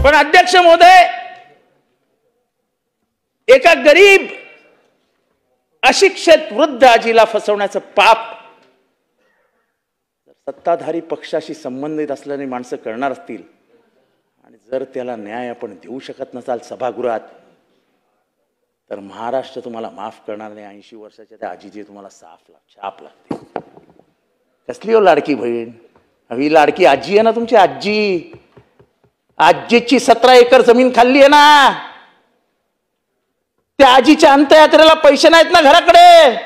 पण अध्यक्ष महोदय, एका गरीब अशिक्षित वृद्ध आजीला फसवण्याचं पाप सत्ताधारी पक्षाशी संबंधित असलेली माणसं करणार असतील आणि जर त्याला न्याय आपण देऊ शकत नसाल सभागृहात, तर महाराष्ट्र तुम्हाला माफ करणार नाही. 80 वर्षाच्या त्या आजीची तुम्हाला छाप लागते. कसली हो लाडकी बहीण? ही लाडकी आजी आहे ना तुमची आजी. आजीची 17 एकर जमीन खाल्ली आहे ना. त्या आजीच्या अंत्ययात्रेला पैसे नाहीत ना घराकडे.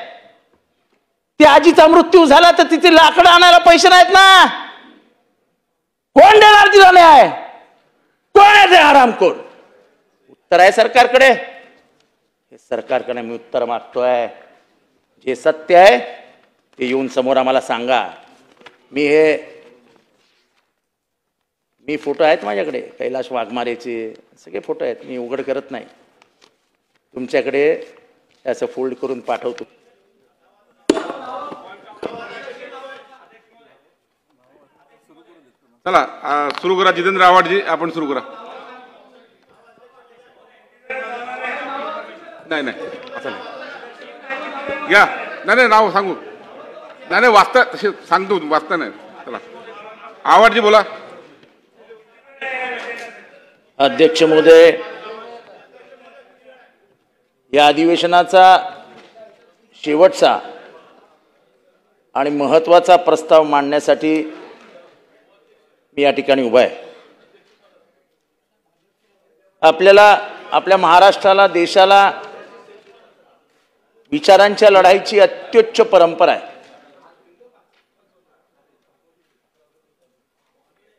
त्या आजीचा मृत्यू झाला तर तिथे लाकडं आणायला पैसे नाहीत ना. कोण देणार तिला न्याय? कोण आहे ते हरामखोर? उत्तर आहे सरकारकडे. हे सरकारकडे मी उत्तर मागतोय. जे सत्य आहे ते येऊन समोर आम्हाला सांगा. मी फोटो आहेत माझ्याकडे, कैलाश वाघमारेचे सगळे फोटो आहेत. मी उघड करत नाही. तुमच्याकडे असं फोल्ड करून पाठवतो. चला सुरू करा. जितेंद्र आव्हाडजी आपण सुरू करा. नाही असं नाही घ्या. नाही नाव सांगू. नाही वाचता तसे सांगतो, वाचता नाही. चला आव्हाडजी बोला. अध्यक्ष महोदय, या अधिवेशनाचा शेवटचा आणि महत्त्वाचा प्रस्ताव मांडण्यासाठी मी या ठिकाणी उभा आहे. आपल्या महाराष्ट्राला, देशाला विचारांच्या लढाईची अत्युच्च परंपरा आहे.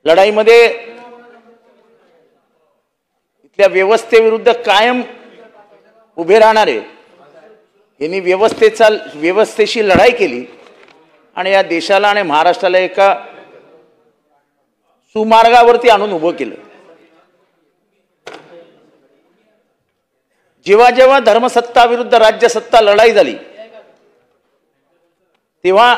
लढाईमध्ये इथल्या व्यवस्थेविरुद्ध कायम उभे राहणारे यांनी व्यवस्थेशी लढाई केली आणि या देशाला आणि महाराष्ट्राला एका सुमार्गावरती आणून उभं केलं. जेव्हा जेव्हा धर्मसत्ता विरुद्ध राज्यसत्ता लढाई झाली तेव्हा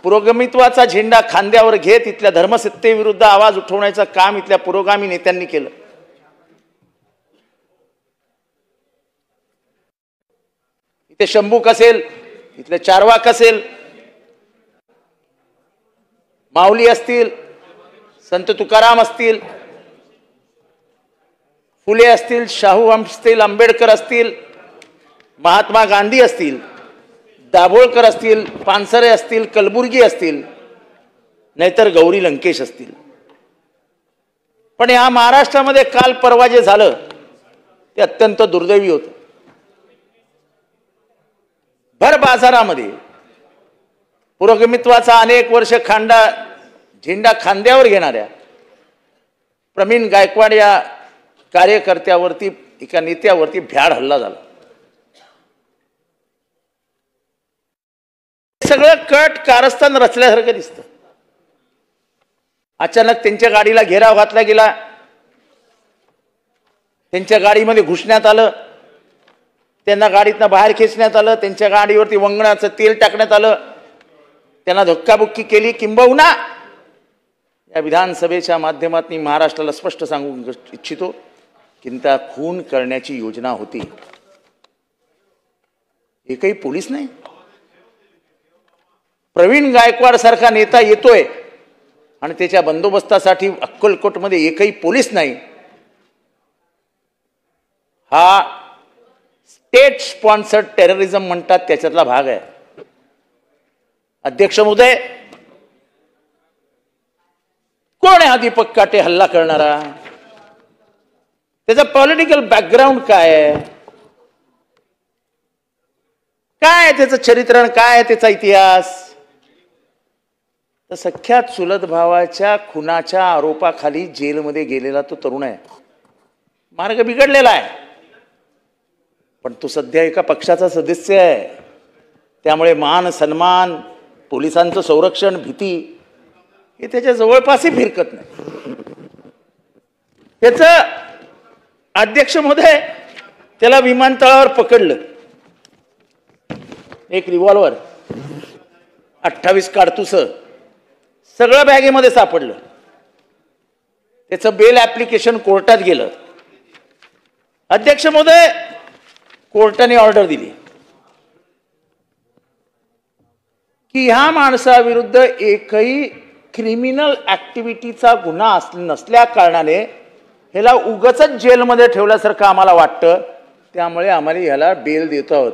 पुरोगामित्वाचा झेंडा खांद्यावर घेत इथल्या धर्मसत्तेविरुद्ध आवाज उठवण्याचं काम इथल्या पुरोगामी नेत्यांनी केलं. इथे शंभूक असेल, इथले चारवाक असेल, माऊली असतील, संत तुकाराम असतील, फुले असतील, शाहू असतील, आंबेडकर असतील, महात्मा गांधी असतील, दाभोळकर असतील, पानसरे असतील, कलबुर्गी असतील, नाहीतर गौरी लंकेश असतील. पण या महाराष्ट्रामध्ये काल परवा जे झालं ते अत्यंत दुर्दैवी होतं. भर बाजारामध्ये पुरोगामित्वाचा अनेक वर्ष झेंडा खांद्यावर घेणाऱ्या प्रवीण गायकवाड या कार्यकर्त्यावरती, एका नेत्यावरती भ्याड हल्ला झाला. सगळं कट कारस्थान रचल्यासारखं दिसतं. अचानक त्यांच्या गाडीला घेराव घातला गेला. त्यांच्या गाडीमध्ये घुसण्यात आलं. त्यांना गाडीतनं बाहेर खेचण्यात आलं. त्यांच्या गाडीवरती वंगणाचं तेल टाकण्यात आलं. त्यांना धक्काबुक्की केली. किंबहुना या विधानसभेच्या माध्यमातून महाराष्ट्राला स्पष्ट सांगू इच्छितो की त्या खून करण्याची योजना होती. एकही पोलीस नाही. प्रवीण गायकवाड सारखा नेता येतोय आणि त्याच्या बंदोबस्तासाठी अक्कलकोटमध्ये एकही पोलीस नाही. हा स्टेट स्पॉन्सर्ड टेररिझम म्हणतात त्याच्यातला भाग आहे. अध्यक्ष महोदय, कोण आहे हा दीपक काटे हल्ला करणारा? त्याचा पॉलिटिकल बॅकग्राऊंड काय आहे? काय त्याचं चरित्र, काय आहे त्याचा इतिहास? तर सख्या चुलत भावाच्या खुनाच्या आरोपाखाली जेलमध्ये गेलेला तो तरुण आहे. मार्ग बिघडलेला आहे, पण तो सध्या एका पक्षाचा सदस्य आहे. त्यामुळे मान सन्मान, पोलिसांचं संरक्षण, भीती हे त्याच्या जवळपासही फिरकत नाही. त्याचं अध्यक्ष महोदय, त्याला विमानतळावर पकडलं. एक रिव्हॉल्वर, 28 काडतुसं सगळं बॅगेमध्ये सापडलं. त्याचं बेल ऍप्लिकेशन कोर्टात गेलं. अध्यक्ष महोदय, कोर्टाने ऑर्डर दिली की ह्या माणसाविरुद्ध एकही क्रिमिनल ऍक्टिव्हिटीचा गुन्हा नसल्या कारणाने ह्याला उगाचच जेलमध्ये ठेवल्यासारखं आम्हाला वाटतं, त्यामुळे आम्हाला ह्याला बेल देत आहोत.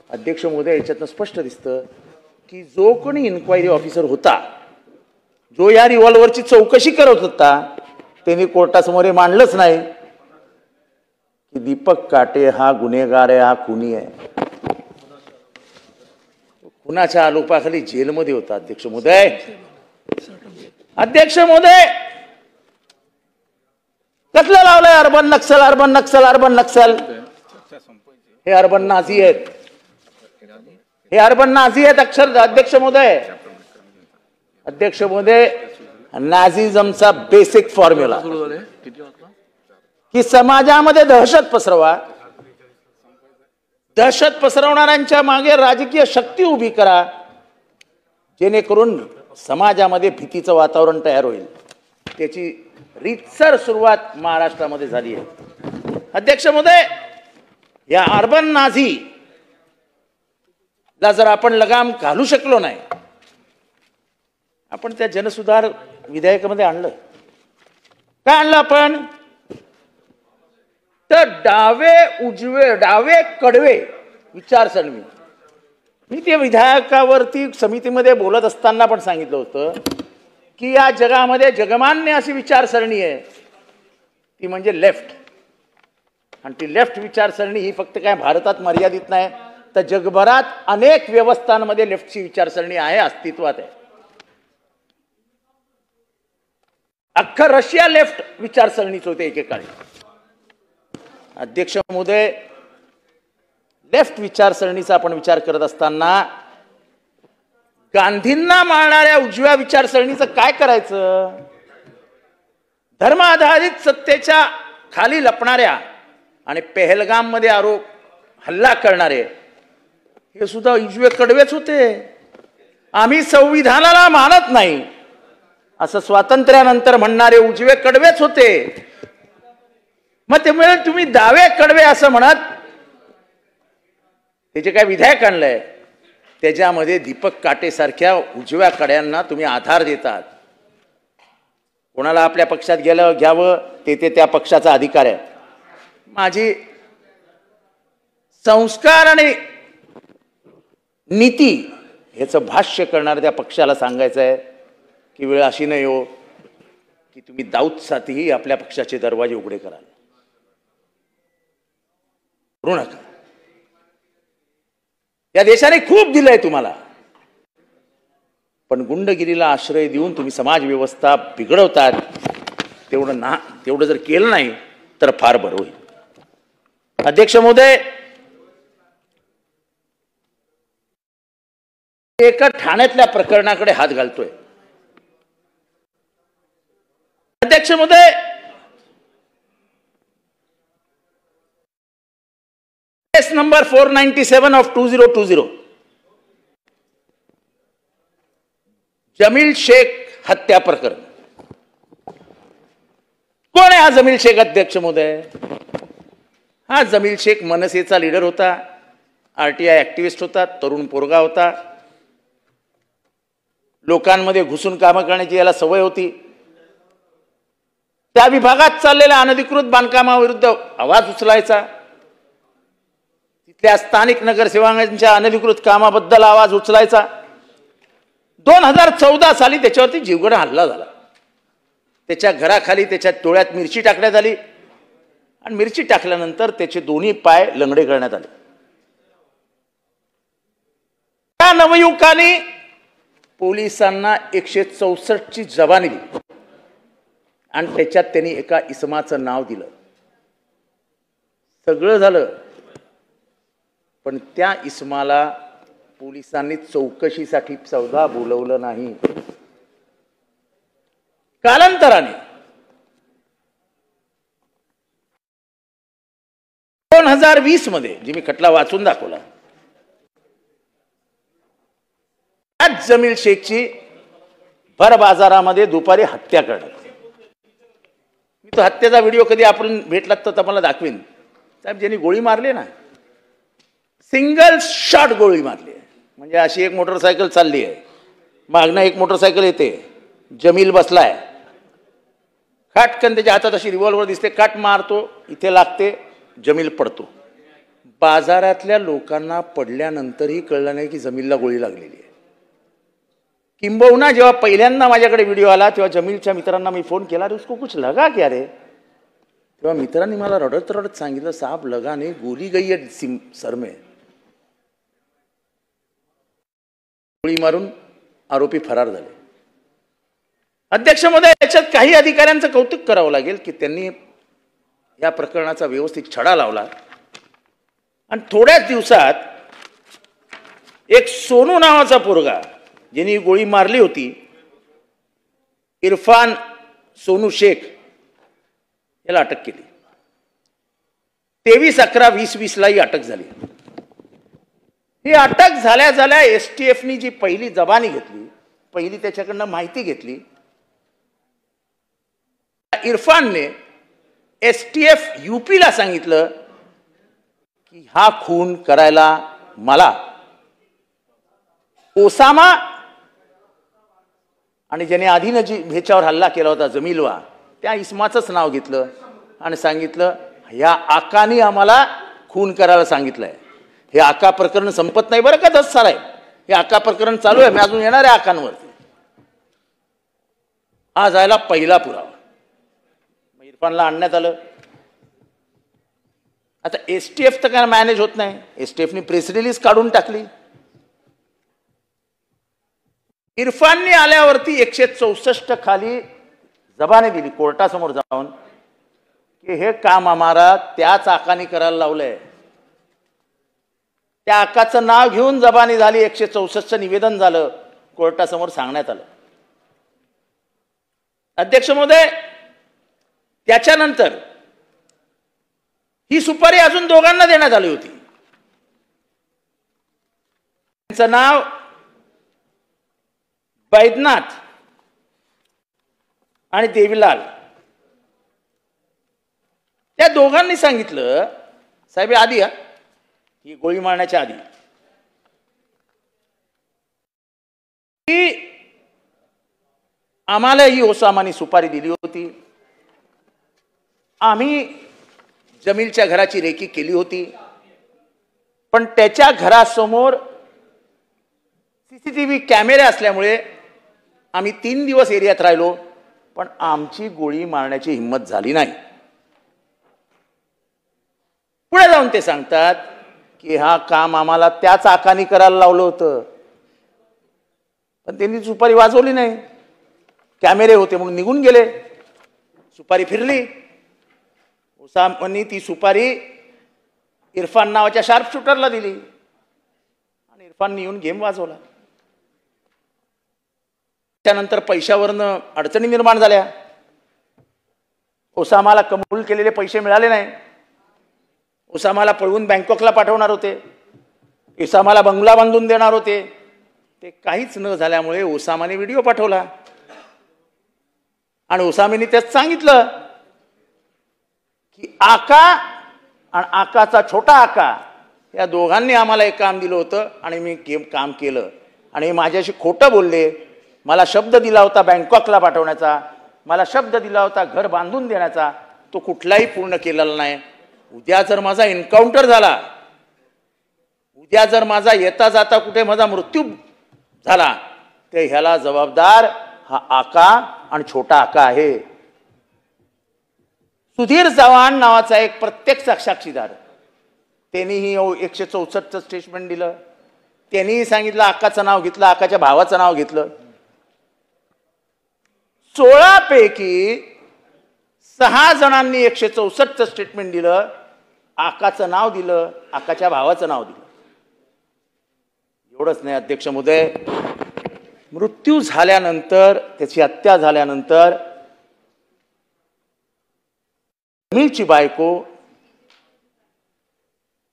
अध्यक्ष महोदय, याच्यातनं स्पष्ट दिसतं की जो कोणी इन्क्वायरी ऑफिसर होता, जो या रिव्हॉल्व्हरची चौकशी करत होता, त्यांनी कोर्टासमोर हे मांडलंच नाही की दीपक काटे हा गुन्हेगार आहे, हा खुनी आहे. खुनाच्या आरोपाखाली जेलमध्ये होता. अध्यक्ष महोदय, अध्यक्ष महोदय, कसलं लावलंय urban Naxal, urban Naxal, urban Naxal. हे अर्बन नाझी आहेत, हे अर्बन नाझी आहेत. अध्यक्ष महोदय, अध्यक्ष महोदय, नाझिझमचा बेसिक फॉर्म्युला की समाजामध्ये दहशत पसरवा, दहशत पसरवणाऱ्यांच्या मागे राजकीय शक्ती उभी करा, जेणेकरून समाजामध्ये भीतीचं वातावरण तयार होईल. त्याची रीतसर सुरुवात महाराष्ट्रामध्ये झाली आहे. अध्यक्ष महोदय, या अर्बन नाझीला जर आपण लगाम घालू शकलो नाही, आपण त्या जनसुधार विधेयकामध्ये आणलं. काय आणलं आपण? तर डावे उजवे, डावे कडवे विचारसरणी. मी त्या विधेयकावरती समितीमध्ये बोलत असताना पण सांगितलं होतं की या जगामध्ये जगमान्य अशी विचारसरणी आहे, ती म्हणजे लेफ्ट. आणि ती लेफ्ट विचारसरणी ही फक्त काय भारतात मर्यादित नाही, तर जगभरात अनेक व्यवस्थांमध्ये लेफ्टची विचारसरणी आहे, अस्तित्वात आहे. अख्खं रशिया लेफ्ट विचारसरणीच होते एकेकाळी. अध्यक्ष महोदय, लेफ्ट विचारसरणीचा आपण विचार करत असताना गांधींना मारणाऱ्या उजव्या विचारसरणीचं काय करायचं? धर्म आधारित सत्तेच्या खाली लपणाऱ्या आणि पेहलगाम मध्ये आरोप हल्ला करणारे हे सुद्धा उजवे कडवेच होते. आम्ही संविधानाला मानत नाही असं स्वातंत्र्यानंतर म्हणणारे उजवे कडवेच होते. मग त्यामुळे तुम्ही डावे कडवे असं म्हणत त्याचे काय विधेयक आणलंय, त्याच्यामध्ये दीपक काटे सारख्या उजव्या कड्यांना तुम्ही आधार देतात. कोणाला आपल्या पक्षात गेलं घ्यावं ते त्या पक्षाचा अधिकार आहे. माझी संस्कार आणि नीती याचं भाष्य करणाऱ्या त्या पक्षाला सांगायचं आहे की वेळ अशी नाही हो की तुम्ही दाऊदसाठीही आपल्या पक्षाचे दरवाजे उघडे कराल. करू नका. या देशाने खूप दिलंय तुम्हाला, पण गुंडगिरीला आश्रय देऊन तुम्ही समाज व्यवस्था बिघडवतात. तेवढं जर केलं नाही तर फार बरं होईल. अध्यक्ष महोदय, एका ठाण्यातल्या प्रकरणाकडे हात घालतोय. अध्यक्ष महोदय, केस नंबर 497 ऑफ 2020, जमील शेख हत्या प्रकरण. कोण आहे हा जमील शेख? अध्यक्ष महोदय, हा जमील शेख मनसेचा लीडर होता, आरटीआय ऍक्टिव्हिस्ट होता, तरुण पोरगा होता, लोकांमध्ये घुसून कामं करण्याची याला सवय होती. त्या विभागात चाललेल्या अनधिकृत बांधकामाविरुद्ध आवाज उचलायचा, तिथल्या स्थानिक नगरसेवकांच्या अनधिकृत कामाबद्दल आवाज उचलायचा. 2014 साली त्याच्यावरती जीवघेणा हल्ला झाला. त्याच्या घराखाली त्याच्या डोळ्यात मिरची टाकण्यात आली आणि मिरची टाकल्यानंतर त्याचे दोन्ही पाय लंगडे करण्यात आले. त्या नवयुवकाने पोलिसांना 164 ची जबानी दिली आणि त्याच्यात त्यांनी एका इसमाचं नाव दिलं. सगळं झालं, पण त्या इसमाला पोलिसांनी चौकशीसाठी सुद्धा बोलवलं नाही. कालांतराने 2020 मध्ये जे मी खटला वाचून दाखवला, जमील शेखची भर बाजारामध्ये दुपारी हत्या करण्यात. तो हत्येचा व्हिडिओ कधी आपण भेटलात तर तुम्हाला दाखवीन. साहेब ज्यांनी गोळी मारली ना, सिंगल शॉट गोळी मारली आहे. म्हणजे अशी एक मोटरसायकल चालली आहे, मागणं एक मोटरसायकल येते, जमील बसलाय, खाटकन त्याच्या हातात अशी रिव्हॉल्वर दिसते, काट मारतो, इथे लागते, जमील पडतो. बाजारातल्या लोकांना पडल्यानंतरही कळलं नाही की जमीलला गोळी लागलेली आहे. किंबहुना जेव्हा पहिल्यांदा माझ्याकडे व्हिडिओ आला तेव्हा जमीलच्या मित्रांना मी फोन केला, अरे उसको कुछ लगा क्या रे? तेव्हा मित्रांनी मला रडत रडत सांगितलं, साहब लगा नहीं, गोली गई है सर में. गोळी मारून आरोपी फरार झाले. अध्यक्ष महोदय, याच्यात काही अधिकाऱ्यांचं कौतुक करावं लागेल की त्यांनी या प्रकरणाचा व्यवस्थित छडा लावला आणि थोड्याच दिवसात एक सोनू नावाचा पोरगा ज्यांनी गोळी मारली होती, इरफान सोनू शेख, याला अटक केली. 23/11/2020 ला ही अटक झाली. ही अटक झाल्या झाल्या एसटीएफनी जी पहिली जबानी घेतली, पहिली त्याच्याकडनं माहिती घेतली, इरफानने एसटीएफ यूपीला सांगितलं की हा खून करायला मला ओसामा आणि ज्याने आधीनं जी ह्याच्यावर हल्ला केला होता जमीलवा, त्या इस्माचंच नाव घेतलं आणि सांगितलं ह्या आकानी आम्हाला खून करायला सांगितलंय. हे आका प्रकरण संपत नाही बरं का 10 साल आहे, हे आका प्रकरण चालू आहे, मी अजून येणार आहे आकांवरती. हा जायला पहिला पुरावा. इरफानला आणण्यात आलं. आता एसटीएफ तर काय मॅनेज होत नाही, एसटीएफनी प्रेस रिलीज काढून टाकली. इरफानने आल्यावरती 164 खाली जबानी दिली कोर्टासमोर जाऊन की हे काम आम्हाला त्याच आकानी करायला लावलंय. त्या आकाचं नाव घेऊन जबानी झाली, 164 निवेदन झालं, कोर्टासमोर सांगण्यात आलं. अध्यक्ष महोदय, त्याच्यानंतर ही सुपारी अजून दोघांना देण्यात आली होती. त्यांचं नाव बैद्यनाथ आणि देवीलाल. त्या दोघांनी सांगितलं, साहेब आधी या, ही गोळी मारण्याच्या आधी, की आम्हाला ही ओसामानी सुपारी दिली होती, आम्ही जमीलच्या घराची रेकी केली होती, पण त्याच्या घरासमोर सीसीटीव्ही कॅमेरे असल्यामुळे आम्ही 3 दिवस एरियात राहिलो, पण आमची गोळी मारण्याची हिंमत झाली नाही. पुढे जाऊन ते सांगतात की हा काम आम्हाला त्याच आकानी करायला लावलं होतं, पण त्यांनी सुपारी वाजवली नाही, कॅमेरे होते म्हणून निघून गेले. सुपारी फिरली, ओसामानी ती सुपारी इरफान नावाच्या शार्प शूटरला दिली आणि इरफानने येऊन गेम वाजवला. त्यानंतर पैशावरनं अडचणी निर्माण झाल्या. ओसामाला कबूल केलेले पैसे मिळाले नाही. ओसामाला पळवून बँकॉकला पाठवणार होते, ओसामाला बंगला बांधून देणार होते. ते काहीच न झाल्यामुळे ओसामाने व्हिडिओ पाठवला आणि ओसामाने त्यात सांगितलं की आका आणि आकाचा छोटा आका या दोघांनी आम्हाला एक काम दिलं होतं आणि मी काम केलं आणि माझ्याशी खोटं बोलले. मला शब्द दिला होता बँकॉकला पाठवण्याचा, मला शब्द दिला होता घर बांधून देण्याचा, तो कुठलाही पूर्ण केलेला नाही. उद्या जर माझा एन्काउंटर झाला, उद्या जर माझा येता जाता कुठे माझा मृत्यू झाला, तर ह्याला जबाबदार हा आका आणि छोटा आका आहे. सुधीर चव्हाण नावाचा एक प्रत्यक्ष साक्षीदार, त्यांनीही 164चं स्टेटमेंट दिलं. त्यांनीही सांगितलं, आकाचं नाव घेतलं, आकाच्या भावाचं नाव घेतलं. 16 पैकी 6 जणांनी 164चं स्टेटमेंट दिलं, आकाचं नाव दिलं, आकाच्या भावाचं नाव दिलं. एवढंच नाही अध्यक्ष महोदय, मृत्यू झाल्यानंतर, त्याची हत्या झाल्यानंतर जमीलची बायको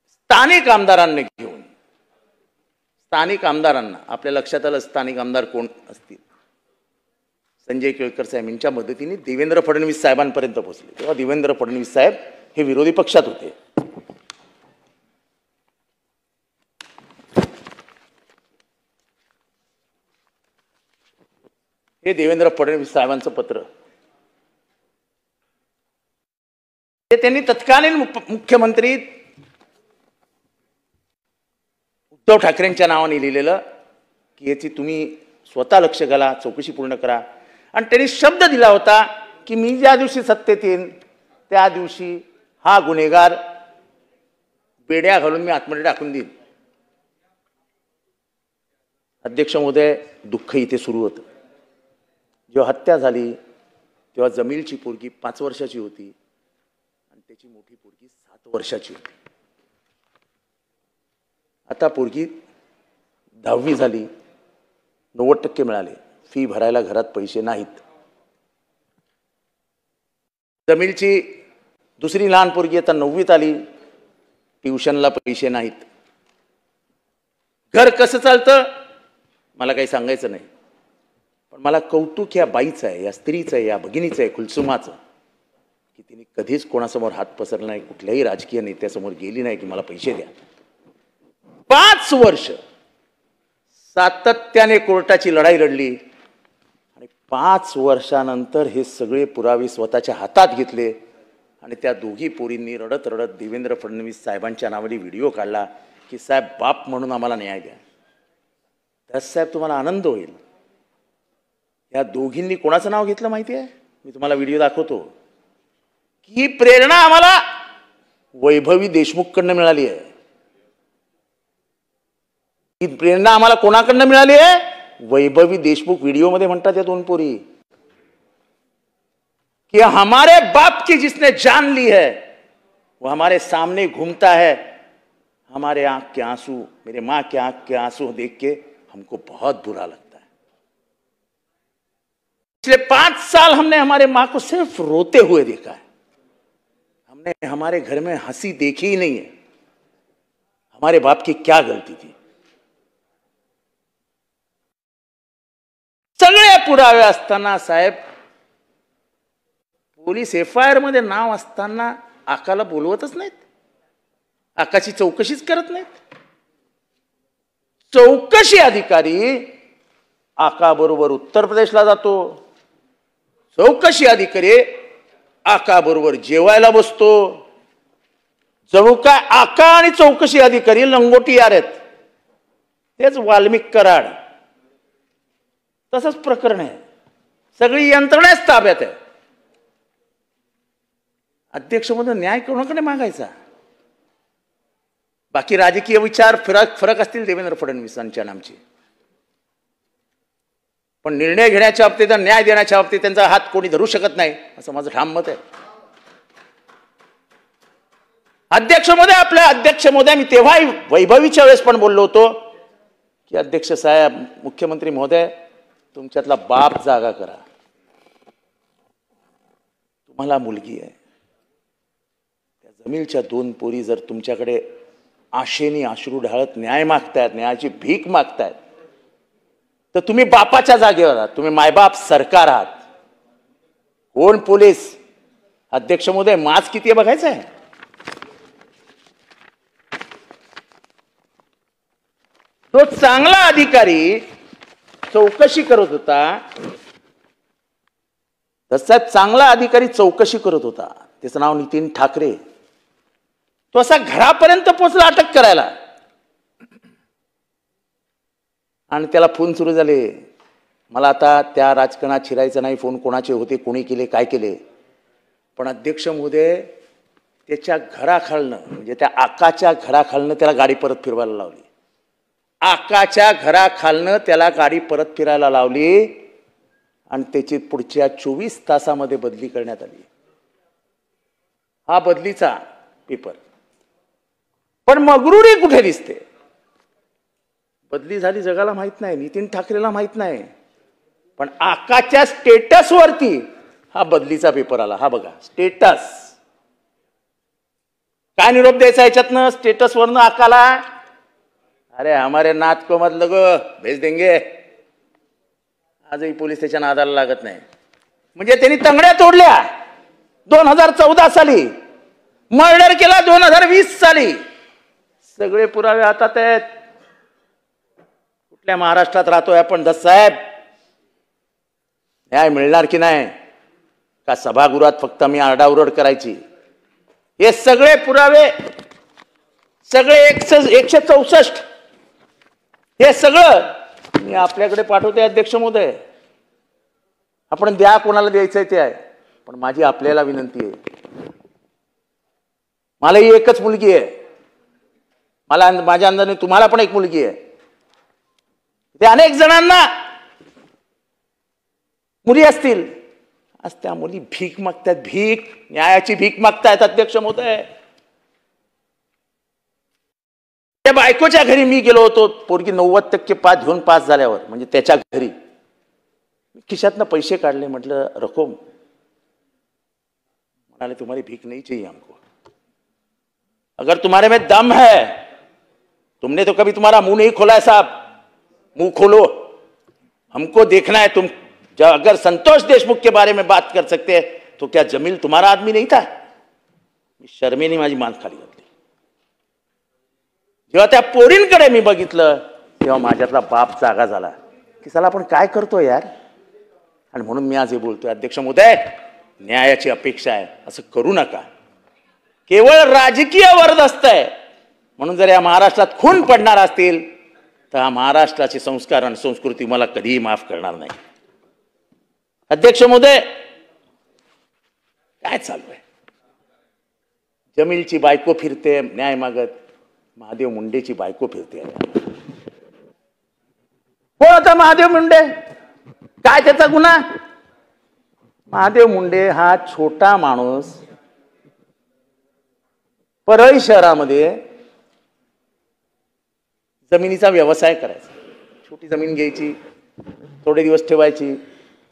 स्थानिक आमदारांना घेऊन, स्थानिक आमदारांना, आपल्या लक्षात आलं स्थानिक आमदार कोण असतील, संजय केळकर साहेब यांच्या मदतीने देवेंद्र फडणवीस साहेबांपर्यंत पोहोचले. तेव्हा देवेंद्र फडणवीस साहेब हे विरोधी पक्षात होते. हे देवेंद्र फडणवीस साहेबांचं पत्र. ते त्यांनी तत्कालीन मुख्यमंत्री उद्धव ठाकरेंच्या नावाने लिहिलेलं की याची तुम्ही स्वतः लक्ष घाला, चौकशी पूर्ण करा. आणि त्यांनी शब्द दिला होता की मी ज्या दिवशी सत्तेत येईन त्या दिवशी हा गुन्हेगार बेड्या घालून मी आतमध्ये टाकून देईन. अध्यक्ष महोदय, दुःख इथे सुरू होतं. जेव्हा हत्या झाली तेव्हा जमीलची पोरगी 5 वर्षाची होती आणि त्याची मोठी पोरगी 7 वर्षाची होती. आता पोरगी 10वी झाली, 90% मिळाले, फी भरायला घरात पैसे नाहीत. जमीलची दुसरी लहान पोरगी आता 9वीत आली, ट्युशनला पैसे नाहीत. घर कसं चालतं मला काही सांगायचं नाही, पण मला कौतुक या बाईचं आहे, या स्त्रीचं आहे, या भगिनीचं आहे, कुलसुमाचं, की तिने कधीच कोणासमोर हात पसरला नाही, कुठल्याही राजकीय नेत्यासमोर गेली नाही की मला पैसे द्या. 5 वर्ष सातत्याने कोर्टाची लढाई लढली आणि 5 वर्षानंतर हे सगळे पुरावे स्वतःच्या हातात घेतले आणि त्या दोघी पोरींनी रडत रडत देवेंद्र फडणवीस साहेबांच्या नावाने व्हिडिओ काढला की साहेब बाप म्हणून आम्हाला न्याय द्या. त्यास साहेब तुम्हाला आनंद होईल. या दोघींनी कोणाचं नाव घेतलं माहिती आहे? मी तुम्हाला व्हिडिओ दाखवतो. की प्रेरणा आम्हाला वैभवी देशमुखकडनं मिळाली आहे. ही प्रेरणा आम्हाला कोणाकडनं मिळाली आहे? वैभवी देशमुख व्हिडिओमध्ये म्हणतात या 2 पोरी कि हमारे बाप की जिसने जान ली है वो हमारे सामने घूमता है. हमारे आंख के आंसू, मेरे माँ के आंख के आंसू देख के हमको बहुत बुरा लगता है. पिछले 5 साल हमने हमारे माँ को सिर्फ रोते हुए देखा है. हमने हमारे घर में हंसी देखी ही नहीं है. हमारे बाप की क्या गलती थी? सगळे पुरावे असताना साहेब, पोलीस FIR मध्ये नाव असताना आकाला बोलवतच नाहीत, आकाची चौकशीच करत नाहीत. चौकशी अधिकारी आका बरोबर उत्तर प्रदेशला जातो, चौकशी अधिकारी आका बरोबर जेवायला बसतो. जणू काय आका आणि चौकशी अधिकारी लंगोटी यार आहेत. तेच वाल्मिक कराड तसंच प्रकरण आहे. सगळी यंत्रणाच ताब्यात आहे. अध्यक्ष म्हणून न्याय कोणाकडे मागायचा? बाकी राजकीय विचार फरक असतील देवेंद्र फडणवीसांच्या नामचे, पण निर्णय घेण्याच्या बाबतीत, न्याय देण्याच्या बाबतीत त्यांचा हात कोणी धरू शकत नाही, असं माझं ठाम मत आहे. अध्यक्ष महोदय, आपल्या अध्यक्ष महोदय, मी तेव्हाही वैभवीच्या वेळेस पण बोललो होतो की अध्यक्ष साहेब, मुख्यमंत्री महोदय, तुमच्यातला बाप जागा करा. तुम्हाला मुलगी आहे. त्या जमीलच्या 2 पोरी जर तुमच्याकडे आशेने अश्रू ढाळत न्याय मागतायत, न्यायाची भीक मागतायत, तर तुम्ही बापाच्या जागेवर आहात. तुम्ही मायबाप सरकार आहात. कोण पोलीस? अध्यक्ष महोदय, माच किती आहे बघायचं आहे. तो चांगला अधिकारी चौकशी करत होता. साहेब, चांगला अधिकारी चौकशी करत होता. त्याचं नाव नितीन ठाकरे. तो असा घरापर्यंत पोहोचला अटक करायला, आणि त्याला फोन सुरू झाले. मला आता त्या राजकारणात शिरायचं नाही, फोन कोणाचे होते, कोणी केले, काय केले. पण अध्यक्ष महोदय, त्याच्या घराखालनं, म्हणजे त्या आकाच्या घराखालनं त्याला गाडी परत फिरवायला लावली. आकाच्या घराखालनं त्याला गाडी परत फिरायला लावली आणि त्याची पुढच्या 24 तासामध्ये बदली करण्यात आली. हा बदलीचा पेपर. पण मगरुरी कुठे दिसते? बदली झाली जगाला माहित नाही, नितीन ठाकरेला माहित नाही, पण आकाच्या स्टेटसवरती हा बदलीचा पेपर आला. हा बघा स्टेटस. काय निरोप द्यायचा याच्यातनं स्टेटसवरनं आकाला? अरे हमारे नात को मत लगो, भेज देंगे. आजही पोलीस त्याच्या नादाला लागत नाही. म्हणजे त्यांनी तंगड्या तोडल्या 2014 साली, मर्डर केला 2020 साली. सगळे पुरावे हातात आहेत. कुठल्या महाराष्ट्रात राहतोय आपण दस साहेब? न्याय मिळणार की नाही? का सभागृहात फक्त मी आरडाओरड करायची? हे सगळे पुरावे, सगळे 164, हे सगळं मी आपल्याकडे पाठवते अध्यक्ष महोदय. आपण द्या, कोणाला द्यायचंय ते आहे. पण माझी आपल्याला विनंती आहे, मला ही एकच मुलगी आहे, मला माझ्या अंदाजाने तुम्हाला पण एक मुलगी आहे. ते अनेक जणांना मुली असतील, आज त्या मुली भीक मागतात, भीक, न्यायाची भीक मागतायत अध्यक्ष महोदय. त्या बायकोच्या घरी मी गेलो होतो, पोरगी 90% पास घेऊन पास झाल्यावर, म्हणजे त्याच्या घरी खिशातनं पैसे काढले. म्हटलं रकम, म्हणाले तुम्हारी भीख नहीं चाहिए हमको, अगर तुम्हारे में दम है, तुमने तो कभी तुम्हारा मुंह नहीं खोला है साहब, मुंह खोलो, हमको देखना है. तुम अगर संतोष देशमुख के बारे में बात कर सकते हैं तो क्या जमील तुम्हारा आदमी नहीं था? शर्मेने माझी मान खाली घातली. जेव्हा त्या पोरींकडे मी बघितलं तेव्हा माझ्यातला बाप जागा झाला की चला आपण काय करतो यार. आणि म्हणून मी आज हे बोलतोय अध्यक्ष महोदय, न्यायाची अपेक्षा आहे, असं करू नका. केवळ राजकीय वरदस्त आहे म्हणून जर या महाराष्ट्रात खून पडणार असतील तर हा महाराष्ट्राचे संस्कार आणि संस्कृती मला कधीही माफ करणार नाही. अध्यक्ष महोदय, काय चालू आहे? जमीलची बायको फिरते न्याय मागत, महादेव मुंडेची बायको फिरते. कोण होता महादेव मुंडे? काय त्याचा गुन्हा? महादेव मुंडे हा छोटा माणूस परळी शहरामध्ये जमिनीचा व्यवसाय करायचा. छोटी जमीन घ्यायची, थोडे दिवस ठेवायची,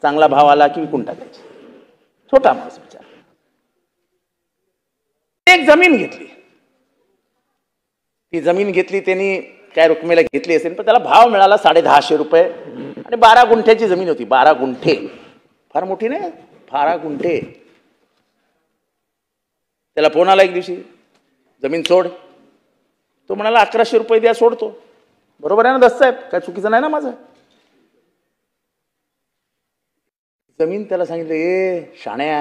चांगला भाव आला की विकून टाकायची. छोटा माणूस विचार. एक जमीन घेतली, ती जमीन घेतली त्यांनी काय रकमेला घेतली असेल, पण त्याला भाव मिळाला 1,500 रुपये आणि 12 गुंठ्याची जमीन होती. 12 गुंठे फार मोठी नाही, 12 गुंठे. त्याला फोन आला एक दिवशी, जमीन सोड. तो म्हणाला 1100 रुपये द्या, सोडतो. बरोबर आहे ना दस साहेब? काय चुकीचं नाही ना माझं? जमीन त्याला सांगितलं, ए शाण्या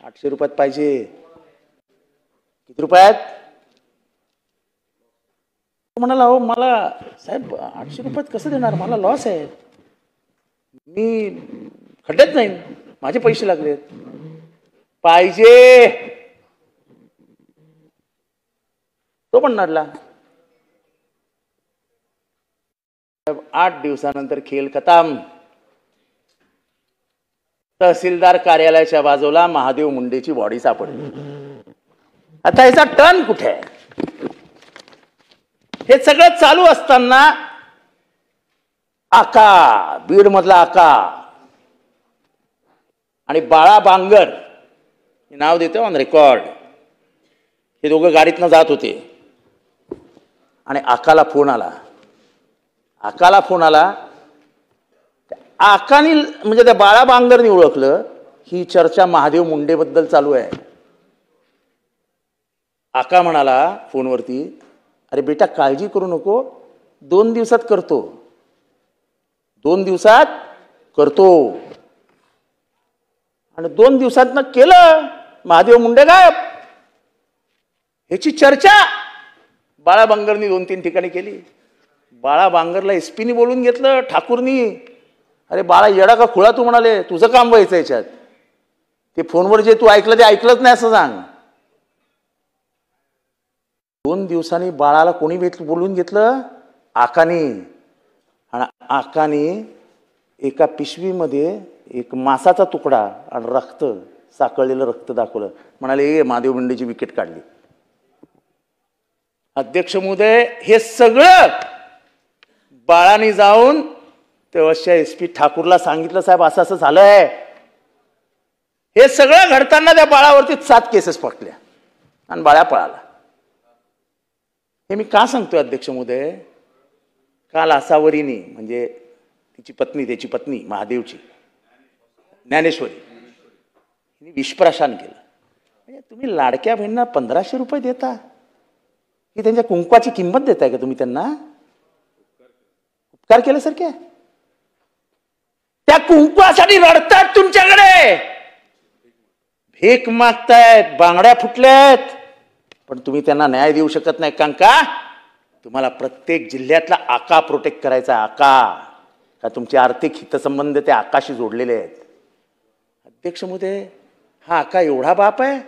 800 रुपयात पाहिजे. किती रुपयात? म्हणाला हो मला साहेब 800 रुपयात कसं देणार, मला लॉस आहे, मी खड्ड्यात जाईन, माझे पैसे लागलेत. पाहिजे. तो पण नडला. 8 दिवसानंतर खेळ खतम. तहसीलदार कार्यालयाच्या बाजूला महादेव मुंडेची बॉडी सापडली. आता याचा टर्न कुठे आहे? हे सगळं चालू असताना आका, बीड मधला आका आणि बाळा बांगर, हे नाव देतो ऑन रेकॉर्ड, हे दोघं गाडीतनं जात होते आणि आकाला फोन आला. आकानी म्हणजे त्या बाळा बांगरनी ओळखलं ही चर्चा महादेव मुंडे बद्दल चालू आहे. आका म्हणाला फोनवरती, अरे बेटा काळजी करू नको, 2 दिवसात करतो, 2 दिवसात करतो. आणि 2 दिवसात केलं. महादेव मुंडे गायब. ह्याची चर्चा बाळा बांगरनी 2-3 ठिकाणी केली. बाळा बांगरला एसपीनी बोलून घेतलं, ठाकूरनी. अरे बाळा येडा का खुळा तू, म्हणाले तुझं काम व्हायचं याच्यात, ते फोनवर जे तू ऐकलं ते ऐकलंच नाही असं सांग. 2 दिवसांनी बाळाला कोणी बोलून घेतलं? आकानी. आणि आकानी एका पिशवीमध्ये एक मासाचा तुकडा आणि रक्त, साकळलेलं रक्त दाखवलं. म्हणाले महादेव मुंडेची विकेट काढली. अध्यक्ष महोदय, हे सगळं बाळानी जाऊन तेव्हाच्या एसपी ठाकूरला सांगितलं, साहेब असं असं झालंय. हे सगळं घडताना त्या बाळावरती 7 केसेस पकडल्या आणि बाळा पळाला. हे मी का सांगतोय अध्यक्ष महोदय? काल आसावरीनी म्हणजे तिची पत्नी, त्याची पत्नी महादेवची ज्ञानेश्वरी, हिने विषप्राशन केलं. म्हणजे तुम्ही लाडक्या बहिणींना 1500 रुपये देता, ही त्यांच्या कुंकवाची किंमत देताय का तुम्ही त्यांना? उपकार केल्यासारखे. त्या कुंकवासाठी रडतात तुमच्याकडे, भीक मागतायत, बांगड्या फुटल्यात, पण तुम्ही त्यांना न्याय देऊ शकत नाही. कारण का तुम्हाला प्रत्येक जिल्ह्यातला आका प्रोटेक्ट करायचा. आका का तुमचे आर्थिक हितसंबंध त्या आकाशी जोडलेले आहेत. अध्यक्ष महोदय, हा आका एवढा बाप आहे?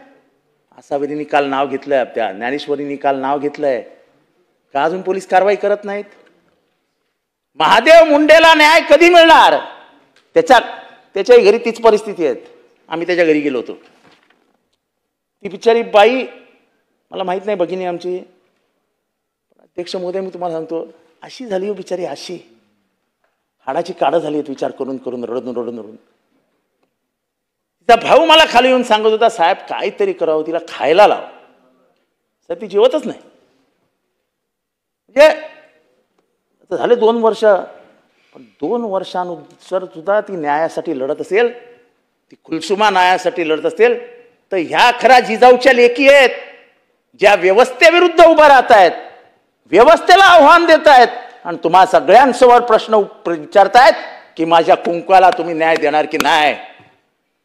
आसावरींनी काल नाव घेतलंय, त्या ज्ञानेश्वरींनी काल नाव घेतलंय, का अजून पोलीस कारवाई करत नाहीत? महादेव मुंडेला न्याय कधी मिळणार? त्याच्याही घरी तीच परिस्थिती आहे. आम्ही त्याच्या घरी गेलो होतो. ती बिचारी बाई, मला माहित नाही भगिनी आमची, अध्यक्ष महोदय मी तुम्हाला सांगतो, अशी झाली हो बिचारी, अशी हाडाची काढं झाली आहेत विचार करून करून, रडून रडून रडून. तिचा भाऊ मला खाली येऊन सांगत होता, साहेब काहीतरी करावं, तिला खायला लाव. साहेब ती जेवतच नाही. म्हणजे झाले 2 वर्ष, पण 2 वर्षानुसार सुद्धा ती न्यायासाठी लढत असेल, ती कुलसुमा न्यायासाठी लढत असेल, तर ह्या खरा जिजाऊच्या लेकी आहेत, ज्या व्यवस्थेविरुद्ध उभा राहत आहेत, व्यवस्थेला आव्हान देत आहेत, आणि तुम्हा सगळ्यांसमोर प्रश्न विचारतायत की माझ्या कुंकवाला तुम्ही न्याय देणार की नाही?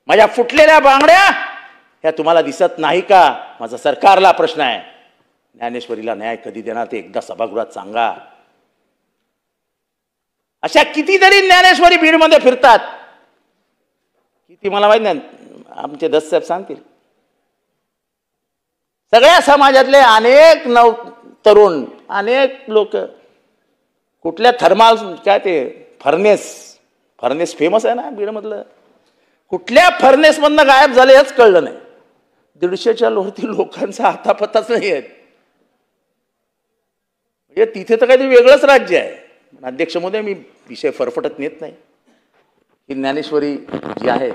माझ्या फुटलेल्या बांगड्या ह्या तुम्हाला दिसत नाही का? माझा सरकारला प्रश्न आहे. ज्ञानेश्वरीला न्याय कधी देणार ते एकदा सभागृहात सांगा. अशा कितीतरी ज्ञानेश्वरी बीडमध्ये फिरतात, किती मला माहित नाही, आमचे दस साहेब सांगतील. सगळ्या समाजातले अनेक तरुण, अनेक लोक कुठल्या थर्माल, काय ते फर्नेस फेमस आहे ना बीडमधलं, कुठल्या फर्नेस मधनं गायब झाले हेच कळलं नाही. 150च्या वरती लोकांचा हातापत्ताच नाही आहेत. म्हणजे तिथे तर काहीतरी वेगळंच राज्य आहे. अध्यक्ष महोदय, मी विषय फरफटत नेत नाही. ही ज्ञानेश्वरी जी आहे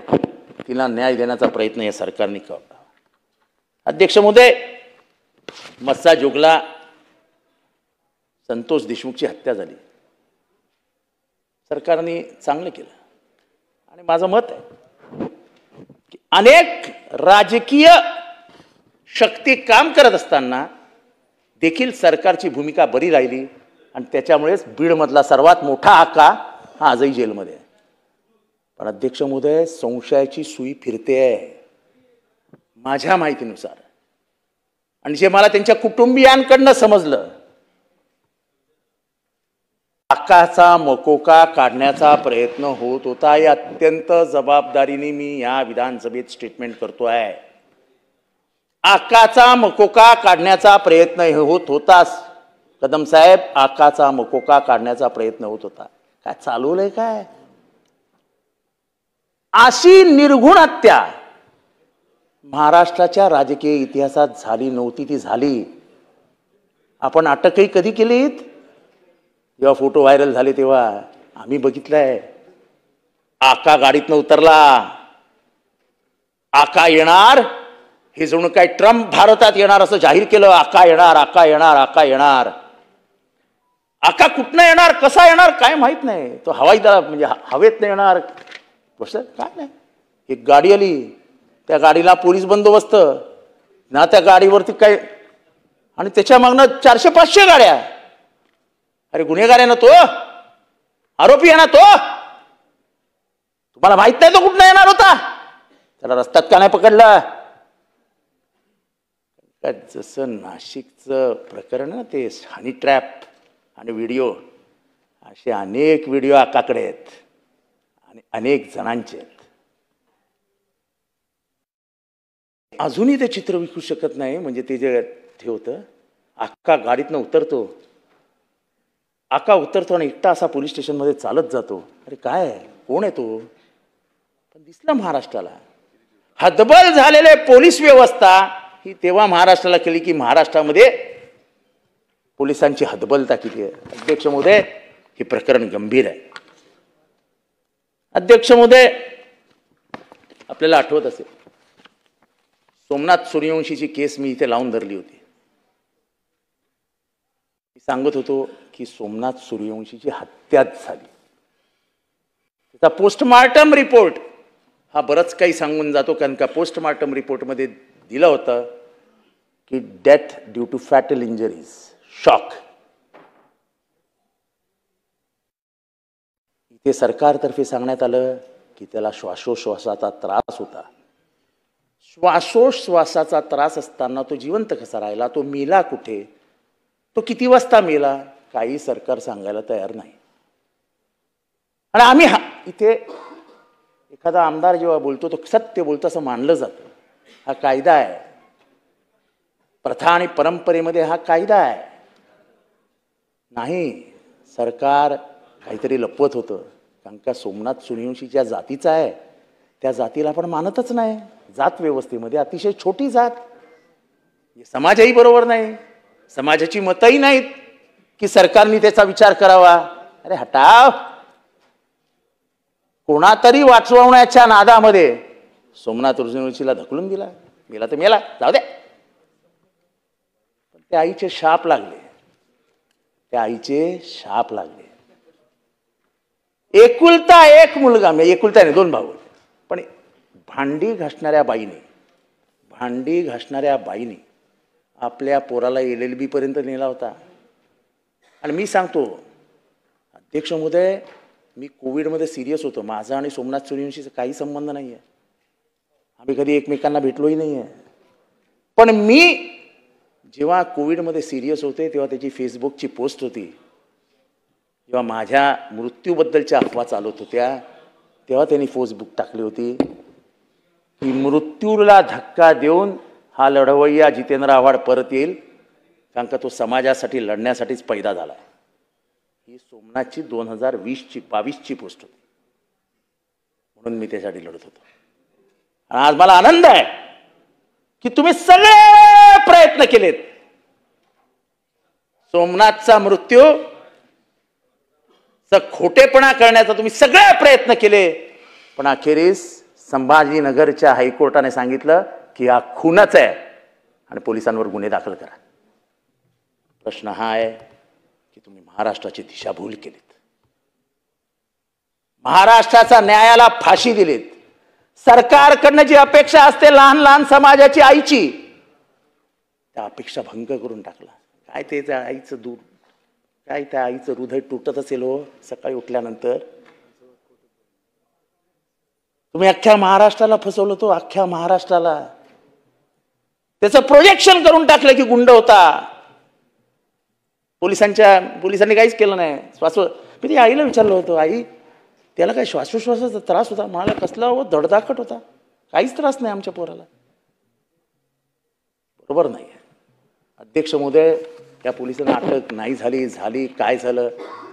तिला न्याय देण्याचा प्रयत्न या सरकारने केला. अध्यक्ष महोदय, मस्सा जोगला संतोष देशमुखची हत्या झाली, सरकारने चांगलं केलं. आणि माझं मत आहे की अनेक राजकीय शक्ती काम करत असताना देखील सरकारची भूमिका बरी राहिली, आणि त्याच्यामुळेच बीडमधला सर्वात मोठा आका हा आजही जेलमध्ये आहे. पण अध्यक्ष महोदय, संशयाची सुई फिरते आहे माझ्या माहितीनुसार, आणि जे मला त्यांच्या कुटुंबियांकडनं समजलं, आकाचा मकोका काढण्याचा प्रयत्न होत होता. या अत्यंत जबाबदारीने मी या विधानसभेत स्टेटमेंट करतो आहे. आकाचा मकोका काढण्याचा प्रयत्न होत होताच कदम साहेब, आकाचा मकोका काढण्याचा प्रयत्न होत होता. काय चालवलंय काय? अशी निर्घुण हत्या महाराष्ट्राच्या राजकीय इतिहासात झाली नव्हती. ती झाली. आपण अटकही कधी केलीत? जेव्हा फोटो व्हायरल झाले तेव्हा आम्ही बघितलंय. आका गाडीतनं उतरला, आका येणार, हे जणू काय ट्रम्प भारतात येणार असं जाहीर केलं. आका येणार, आका येणार, आका येणार. आका कुठनं येणार, कसा येणार काय माहित नाही. तो हवाई दल म्हणजे हवेत येणार कसं काय नाही. एक गाडी आली, त्या गाडीला पोलीस बंदोबस्त ना, त्या गाडीवरती काय, आणि त्याच्या मागनं 400-500 गाड्या. अरे गुन्हेगार आहे ना तो, आरोपी आहे ना तो. तुम्हाला माहित नाही तो कुठनं येणार होता? त्याला रस्त्यात का नाही पकडलं? जसं नाशिकचं प्रकरण ना, ते हनी ट्रॅप आणि व्हिडिओ, असे अनेक व्हिडिओ आकाकडे आहेत आणि अनेक जणांचे आहेत. अजूनही ते चित्र विकू शकत नाही. म्हणजे ते जे ठेवतं, आका गाडीतनं उतरतो, आका उतरतो आणि एकटा असा पोलीस स्टेशनमध्ये चालत जातो. अरे काय, कोण आहे तो? पण दिसला महाराष्ट्राला. हतबल झालेले पोलीस व्यवस्था ही तेव्हा महाराष्ट्राला केली की महाराष्ट्रामध्ये पोलिसांची हतबलता किती आहे. अध्यक्ष महोदय, हे प्रकरण गंभीर आहे. अध्यक्ष महोदय, आपल्याला आठवत असेल, सोमनाथ सूर्यवंशीची केस मी इथे लावून धरली होती. मी सांगत होतो की सोमनाथ सूर्यवंशीची हत्याच झाली. त्याचा पोस्टमार्टम रिपोर्ट हा बरंच काही सांगून जातो, कारण का पोस्टमार्टम रिपोर्टमध्ये दिलं होतं की death due to fatal injuries, shock. इथे सरकारतर्फे सांगण्यात आलं की त्याला श्वासोश्वासाचा त्रास होता. श्वासोश्वासाचा त्रास असताना तो जिवंत कसा राहिला? तो मेला कुठे? तो किती वाजता मेला? काही सरकार सांगायला तयार नाही. आणि आम्ही इथे एखादा आमदार जेव्हा बोलतो तो सत्य बोलतो असं मानलं जातं. हा कायदा आहे, प्रथा आणि परंपरेमध्ये हा कायदा आहे. नाही, सरकार काहीतरी लपवत होतं. कारण का सोमनाथ सूर्यवंशी ज्या जातीचा आहे त्या जातीला आपण मानतच नाही. जात व्यवस्थेमध्ये अतिशय छोटी जात, समाजही बरोबर नाही, समाजाची मतही नाहीत की सरकारने त्याचा विचार करावा. अरे हटाव. कोणातरी वाचवण्याच्या नादामध्ये सोमनाथ सूर्यवंशीला ढकलून दिला. मेला तर मेला, जाऊ दे. पण त्या आईचे शाप लागले, त्या आईचे शाप लागले. एकुलता एक मुलगा, मी एकुलता नाही, 2 भाऊ, पण भांडी घासणाऱ्या बाईने आपल्या पोराला LLB पर्यंत नेला होता. आणि मी सांगतो अध्यक्ष महोदय, मी कोविडमध्ये सिरियस होतो. माझा आणि सोमनाथ सूर्यवंशीचा काही संबंध नाही आहे. आम्ही कधी एकमेकांना भेटलोही नाही आहे. पण मी जेव्हा कोविडमध्ये सिरियस होते तेव्हा त्याची फेसबुकची पोस्ट होती. जेव्हा माझ्या मृत्यूबद्दलच्या अफवा चालत होत्या तेव्हा त्यांनी फेसबुक टाकली होती की मृत्यूला धक्का देऊन हा लढवय्या जितेंद्र आव्हाड परत येईल, कारण का तो समाजासाठी लढण्यासाठीच पैदा झाला. ही सोमनाथची 2022ची पोस्ट होती. म्हणून मी त्यासाठी लढत होतो. आणि आज मला आनंद आहे की तुम्ही सगळे प्रयत्न केलेत. सोमनाथचा मृत्यू खोटेपणा करण्याचा तुम्ही सगळे प्रयत्न केले, पण अखेरीस संभाजीनगरच्या हायकोर्टाने सांगितलं की हा खूनच आहे आणि पोलिसांवर गुन्हे दाखल करा. प्रश्न हा आहे की तुम्ही महाराष्ट्राची दिशाभूल केलीत, महाराष्ट्राचा न्यायाला फाशी दिलीत. सरकारकडनं जी अपेक्षा असते लहान लहान समाजाची आईची, त्या अपेक्षा भंग करून टाकला. काय ते त्या आईचं दूध, काय त्या आईचं हृदय तुटत असेल हो सकाळी उठल्यानंतर. तुम्ही अख्ख्या महाराष्ट्राला फसवलं, तो अख्ख्या महाराष्ट्राला. त्याचं प्रोजेक्शन करून टाकलं की गुंड होता. पोलिसांनी काहीच केलं नाही. मी ती आईला विचारलं होतं, आई त्याला काय श्वासोश्वासाचा त्रास होता? मला कसला हो धडधाकट होता, काहीच त्रास नाही आमच्या पोराला. बरोबर नाही. अध्यक्ष महोदय, त्या पोलिसांना अटक नाही झाली काय झालं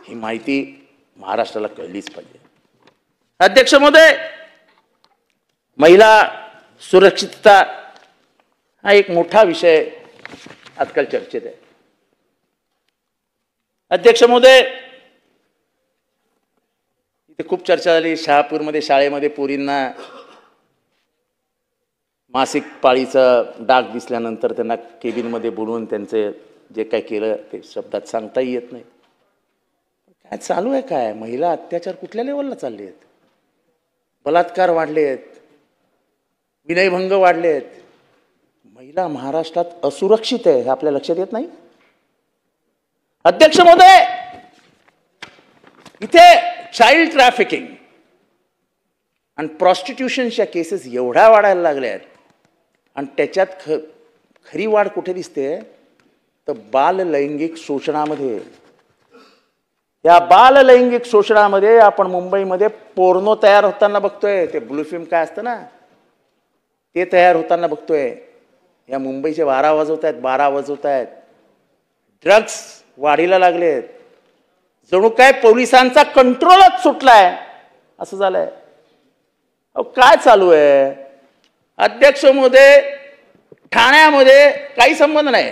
ही माहिती महाराष्ट्राला कळलीच पाहिजे. अध्यक्ष महोदय, महिला सुरक्षितता हा एक मोठा विषय आजकाल चर्चेत आहे. अध्यक्ष महोदय, इथे खूप चर्चा झाली. शहापूरमध्ये शाळेमध्ये पोरींना मासिक पाळीचा डाग दिसल्यानंतर त्यांना केबिनमध्ये बोलवून त्यांचे जे काय केलं ते शब्दात सांगताही येत नाही. काय चालू आहे? काय महिला अत्याचार कुठल्या लेवलला चालले आहेत? बलात्कार वाढले आहेत, विनयभंग वाढले आहेत. महिला महाराष्ट्रात असुरक्षित आहे हे आपल्या लक्षात येत नाही. अध्यक्ष महोदय, इथे चाइल्ड ट्रॅफिकिंग आणि प्रॉस्टिट्यूशनच्या केसेस एवढ्या वाढायला लागल्या आहेत. आणि त्याच्यात खरी वाढ कुठे दिसते तर बाल लैंगिक शोषणामध्ये. या बाल लैंगिक शोषणामध्ये आपण मुंबईमध्ये पोर्नो तयार होताना बघतोय. ते ब्लू फिल्म काय असतं ना, ते तयार होताना बघतोय. या मुंबईचे 12 वाजवत आहेत. ड्रग्स वाढीला लागलेत. जणू काय पोलिसांचा कंट्रोलच सुटलाय असं झालंय. काय चालू आहे? अध्यक्ष महोदय, ठाण्यामध्ये काही संबंध नाही.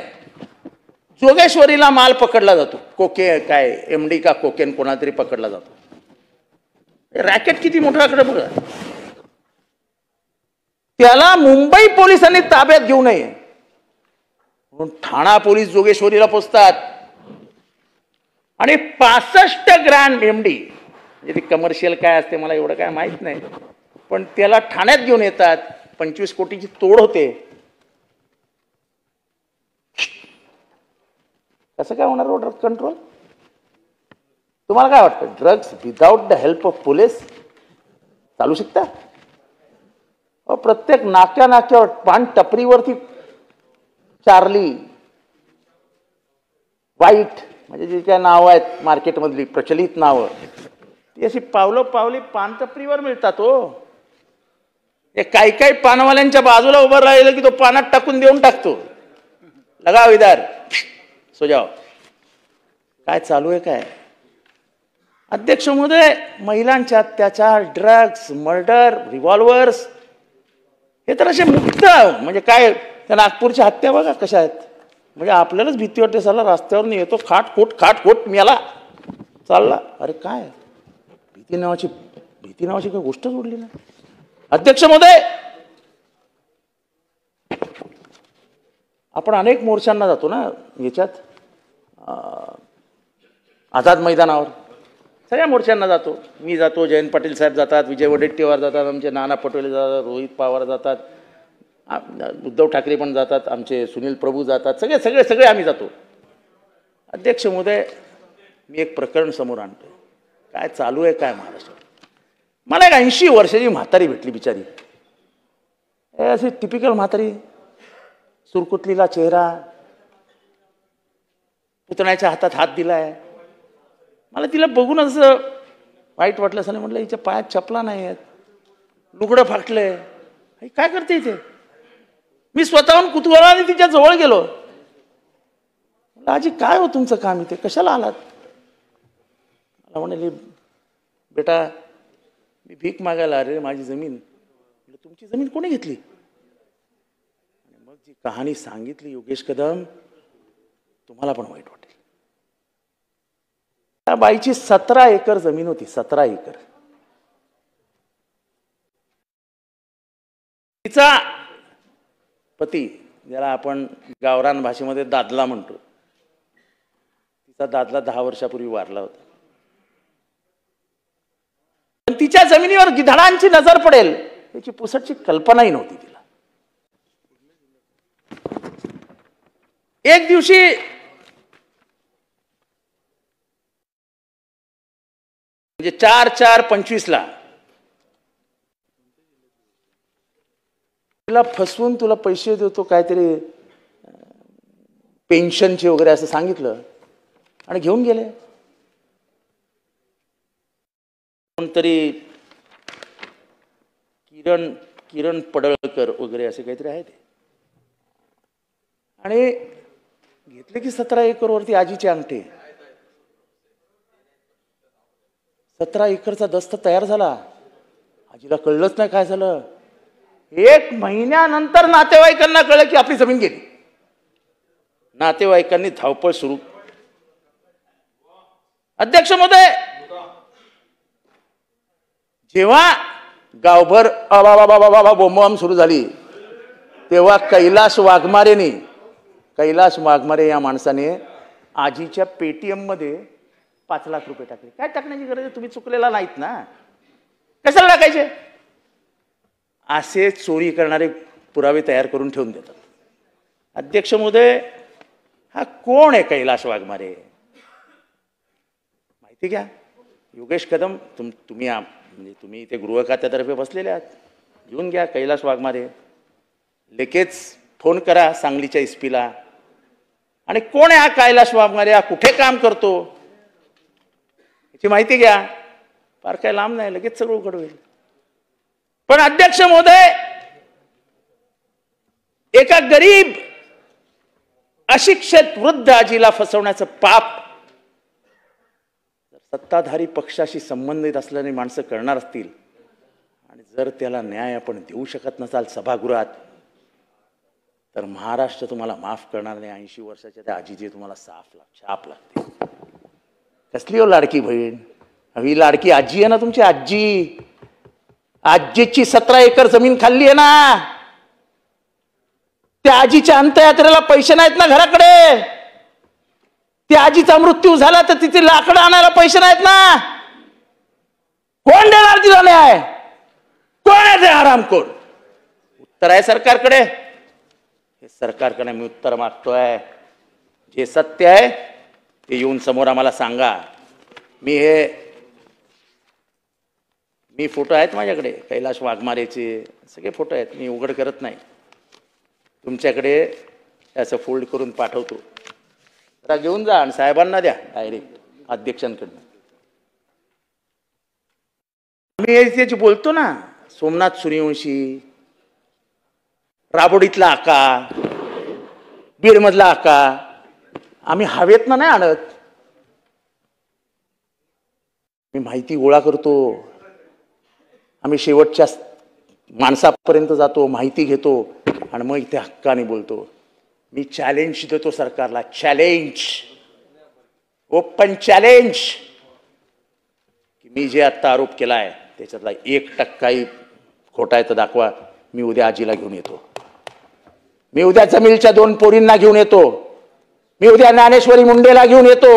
जोगेश्वरीला माल पकडला जातो, काय MD का कोकेन कोणातरी पकडला जातो. रॅकेट किती मोठ्याकडे बघा. त्याला मुंबई पोलिसांनी ताब्यात घेऊ नये म्हणून ठाणा पोलीस जोगेश्वरीला पोचतात आणि 65 ग्रॅम MD ती कमर्शियल काय असते मला एवढं काय माहीत नाही, पण त्याला ठाण्यात घेऊन येतात, 25 कोटीची तोड होते. कसं काय होणार ड्रग कंट्रोल? तुम्हाला काय वाटतं, drugs without the help of police चालू शकता? प्रत्येक नाक्यावर पान टपरीवरती चार्ली, वाईट म्हणजे जी काय नावं आहेत मार्केटमधली प्रचलित नावं, ती अशी पावली पान टपरीवर मिळतात हो. हे काही पानवाल्यांच्या बाजूला उभं राहिलं की तो पानात टाकून देऊन टाकतो, लगाव इधर सो जाओ. काय चालू आहे काय? अध्यक्ष महोदय, महिलांच्या अत्याचार, ड्रग्स, मर्डर, रिव्हॉल्वर्स हे तर असे मुक्त, म्हणजे काय त्या नागपूरच्या हत्या बघा कशा आहेत, म्हणजे आपल्यालाच भीती वाटते. साला रस्त्यावर येतो खाटखोट मेला चालला. अरे काय भीती नावाची काही गोष्टच उडली नाही. अध्यक्ष महोदय, आपण अनेक मोर्चांना जातो ना, याच्यात आझाद मैदानावर सगळ्या मोर्चांना जातो. मी जातो, जयंत पाटील साहेब जातात, विजय वडेट्टीवार जातात, आमचे नाना पटोले जातात, रोहित पवार जातात, उद्धव ठाकरे पण जातात, आमचे सुनील प्रभू जातात, सगळे आम्ही जातो. अध्यक्ष महोदय, मी एक प्रकरण समोर आणतो. काय चालू आहे काय महाराष्ट्रात? मला एक 80 वर्षाची म्हातारी भेटली बिचारी, अशी टिपिकल म्हातारी, सुरकुतलेला चेहरा, पुतण्याच्या हातात हात दिलाय. मला तिला बघून असं वाईट वाटलं. असं म्हटलं हिच्या पायात चपला नाही आहेत, लुगडं फाटलंय, काय करते इथे? मी स्वतःहून कुतूहलाने तिच्या जवळ गेलो. आजी काय हो तुमचं काम इथे, कशाला आलात? मला म्हणाली, बेटा मी भीक मागायला अरे माझी जमीन. तुमची जमीन कोणी घेतली? मग जी कहाणी सांगितली योगेश कदम, तुम्हाला पण वाईट वाटेल. त्या बाईची 17 एकर जमीन होती, 17 एकर. तिचा पती, ज्याला आपण गावरान भाषेमध्ये दादला म्हणतो, तिचा दादला 10 वर्षापूर्वी वारला होता. पण तिच्या जमिनीवर गिधाडांची नजर पडेल याची पुसटची कल्पनाही नव्हती तिला. एक दिवशी म्हणजे 4/4/25 तिला फसवून तुला पैसे देतो काहीतरी पेन्शनचे वगैरे असं सांगितलं आणि घेऊन गेले. कोणतरी किरण पडळकर वगैरे असे काहीतरी आहे ते, आणि घेतले की 17 एकर वरती आजीचे अंगठे. 17 एकरचा दस्त तयार झाला. आजीला कळलंच नाही काय झालं. 1 महिन्यानंतर नातेवाईकांना कळलं की आपली जमीन गेली. नातेवाईकांनी धावपळ सुरू. अध्यक्ष महोदय, जेव्हा गावभर बोंबाबोंब सुरू झाली तेव्हा कैलास वाघमारे या माणसाने आजीच्या पेटीएम मध्ये 5 लाख रुपये टाकले. काय टाकण्याची गरज आहे? तुम्ही चुकलेला नाहीत ना, कशाला टाकायचे? असे चोरी करणारे पुरावे तयार करून ठेवून देतात. अध्यक्ष महोदय, हा कोण आहे कैलास वाघमारे माहिती घ्या. योगेश कदम, तुम्ही इथे गृह खात्यातर्फे बसलेले आहात, घेऊन घ्या कैलास वाघमारे. लगेच फोन करा सांगलीच्या एसपीला. आणि कोण आहे हा कैलास वाघमारे, हा कुठे काम करतो याची माहिती घ्या. फार काय लांब नाही, लगेच सगळं उघड होईल. पण अध्यक्ष महोदय, एका गरीब अशिक्षित वृद्ध आजीला फसवण्याचं पाप सत्ताधारी पक्षाशी संबंधित असल्याने माणसं करणार असतील, आणि जर त्याला न्याय आपण देऊ शकत नसाल सभागृहात, तर महाराष्ट्र तुम्हाला माफ करणार नाही. 80 वर्षाच्या त्या आजीची तुम्हाला छाप लागते. कसली हो लाडकी बहीण? ही लाडकी आजी आहे ना तुमची आजी. आजीची 17 एकर जमीन खाल्ली आहे ना. त्या आजीच्या अंत्ययात्रेला पैसे नाहीत ना घराकडे. त्या आजीचा मृत्यू झाला तर तिथे लाकडं आणायला पैसे नाहीत ना. कोण देणार तिला न्याय? कोण आहे ते हरामखोर? उत्तर आहे सरकारकडे. हे सरकारकडे मी उत्तर मागतोय. जे सत्य आहे ते येऊन समोर आम्हाला सांगा. मी फोटो आहेत माझ्याकडे, कैलाश वाघमारेचे सगळे फोटो आहेत, मी उघड करत नाही. तुमच्याकडे असं फोल्ड करून पाठवतो, जरा घेऊन जा आणि साहेबांना द्या डायरेक्ट अध्यक्षांकडनं. आम्ही त्याची बोलतो ना, सोमनाथ सूर्यवंशी, राबोडीतला आका, बीडमधला आका, आम्ही हवेतनं नाही आणत. मी माहिती गोळा करतो, आम्ही शेवटच्या माणसापर्यंत जातो, माहिती घेतो आणि मग इथे हक्काने बोलतो. मी चॅलेंज देतो सरकारला, चॅलेंज, ओपन चॅलेंज, की मी जे आता आरोप केलाय त्याच्यातला 1% खोटा आहे तर दाखवा. मी उद्या आजीला घेऊन येतो, मी उद्या जमीलच्या 2 पोरींना घेऊन येतो, मी उद्या ज्ञानेश्वरी मुंडेला घेऊन येतो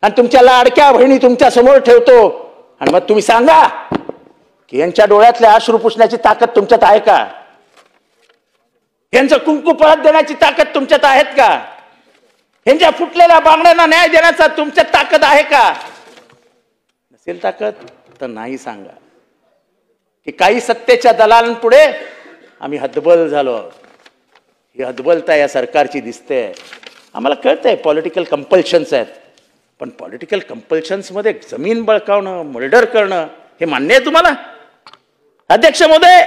आणि तुमच्या लाडक्या बहिणी तुमच्या समोर ठेवतो. आणि मग तुम्ही सांगा की यांच्या डोळ्यातले अश्रू पुसण्याची ताकद तुमच्यात आहे का? यांचं कुंकू परत देण्याची ताकद तुमच्यात आहेत का? यांच्या फुटलेल्या बांगड्यांना न्याय देण्याचा तुमच्यात ताकद आहे का? नसेल ताकद तर नाही सांगा. की काही सत्तेच्या दलालांपुढे आम्ही हतबल झालो. ही हतबलता या सरकारची दिसते. आम्हाला कळतंय पॉलिटिकल कंपल्शन्स आहेत, पण पॉलिटिकल कंपल्शन्स मध्ये जमीन बळकावणं, मर्डर करणं हे मान्य आहे तुम्हाला? अध्यक्ष महोदय,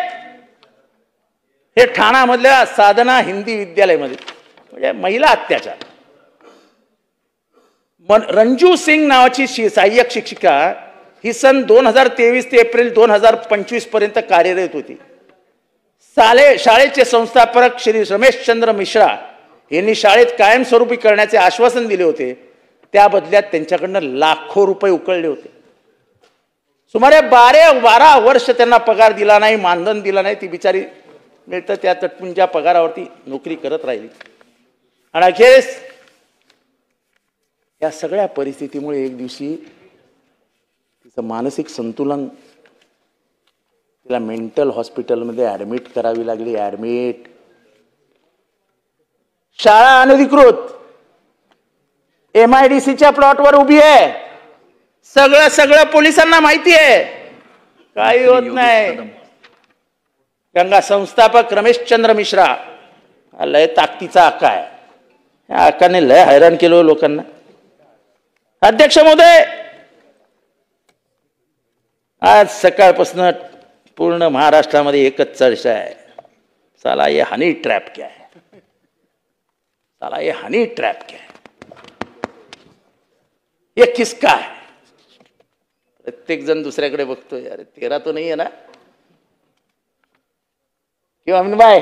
हे ठाण्यामधल्या साधना हिंदी विद्यालयामध्ये म्हणजे महिला अत्याचार, रंजू सिंग नावाची सहाय्यक शिक्षिका ही सन 2023 ते एप्रिल 2025 पर्यंत कार्यरत होती. शाळेचे संस्थापक श्री रमेशचंद्र मिश्रा यांनी शाळेत कायमस्वरूपी करण्याचे आश्वासन दिले होते. त्या बदल्यात त्यांच्याकडनं लाखो रुपये उकळले होते. सुमारे 12 वर्ष त्यांना पगार दिला नाही, मानधन दिला नाही. ती बिचारी मिळतं त्या तटपुंज्या पगारावरती नोकरी करत राहिली. आणि अखेरीस या सगळ्या परिस्थितीमुळे एक दिवशी तिचं मानसिक संतुलन, तिला मेंटल हॉस्पिटलमध्ये ऍडमिट करावी लागली. ऍडमिट. शाळा अनधिकृत MIDCच्या प्लॉटवर उभी आहे. सगळं पोलिसांना माहिती आहे, काही होत नाही. गंगा संस्थापक रमेशचंद्र मिश्रा लय ताकदीचा आका आहे. या आकाने लय हैराण केलं लोकांना. अध्यक्ष महोदय, आज सकाळपासून पूर्ण महाराष्ट्रामध्ये एकच चर्चा आहे, साला ये हनी ट्रॅप क्या है, साला ये हनी ट्रॅप क्या है, ये किसका है? प्रत्येक जण दुसऱ्याकडे बघतोय. अरे तेरा तो नाही आहे ना? किंवा अमीन भाई,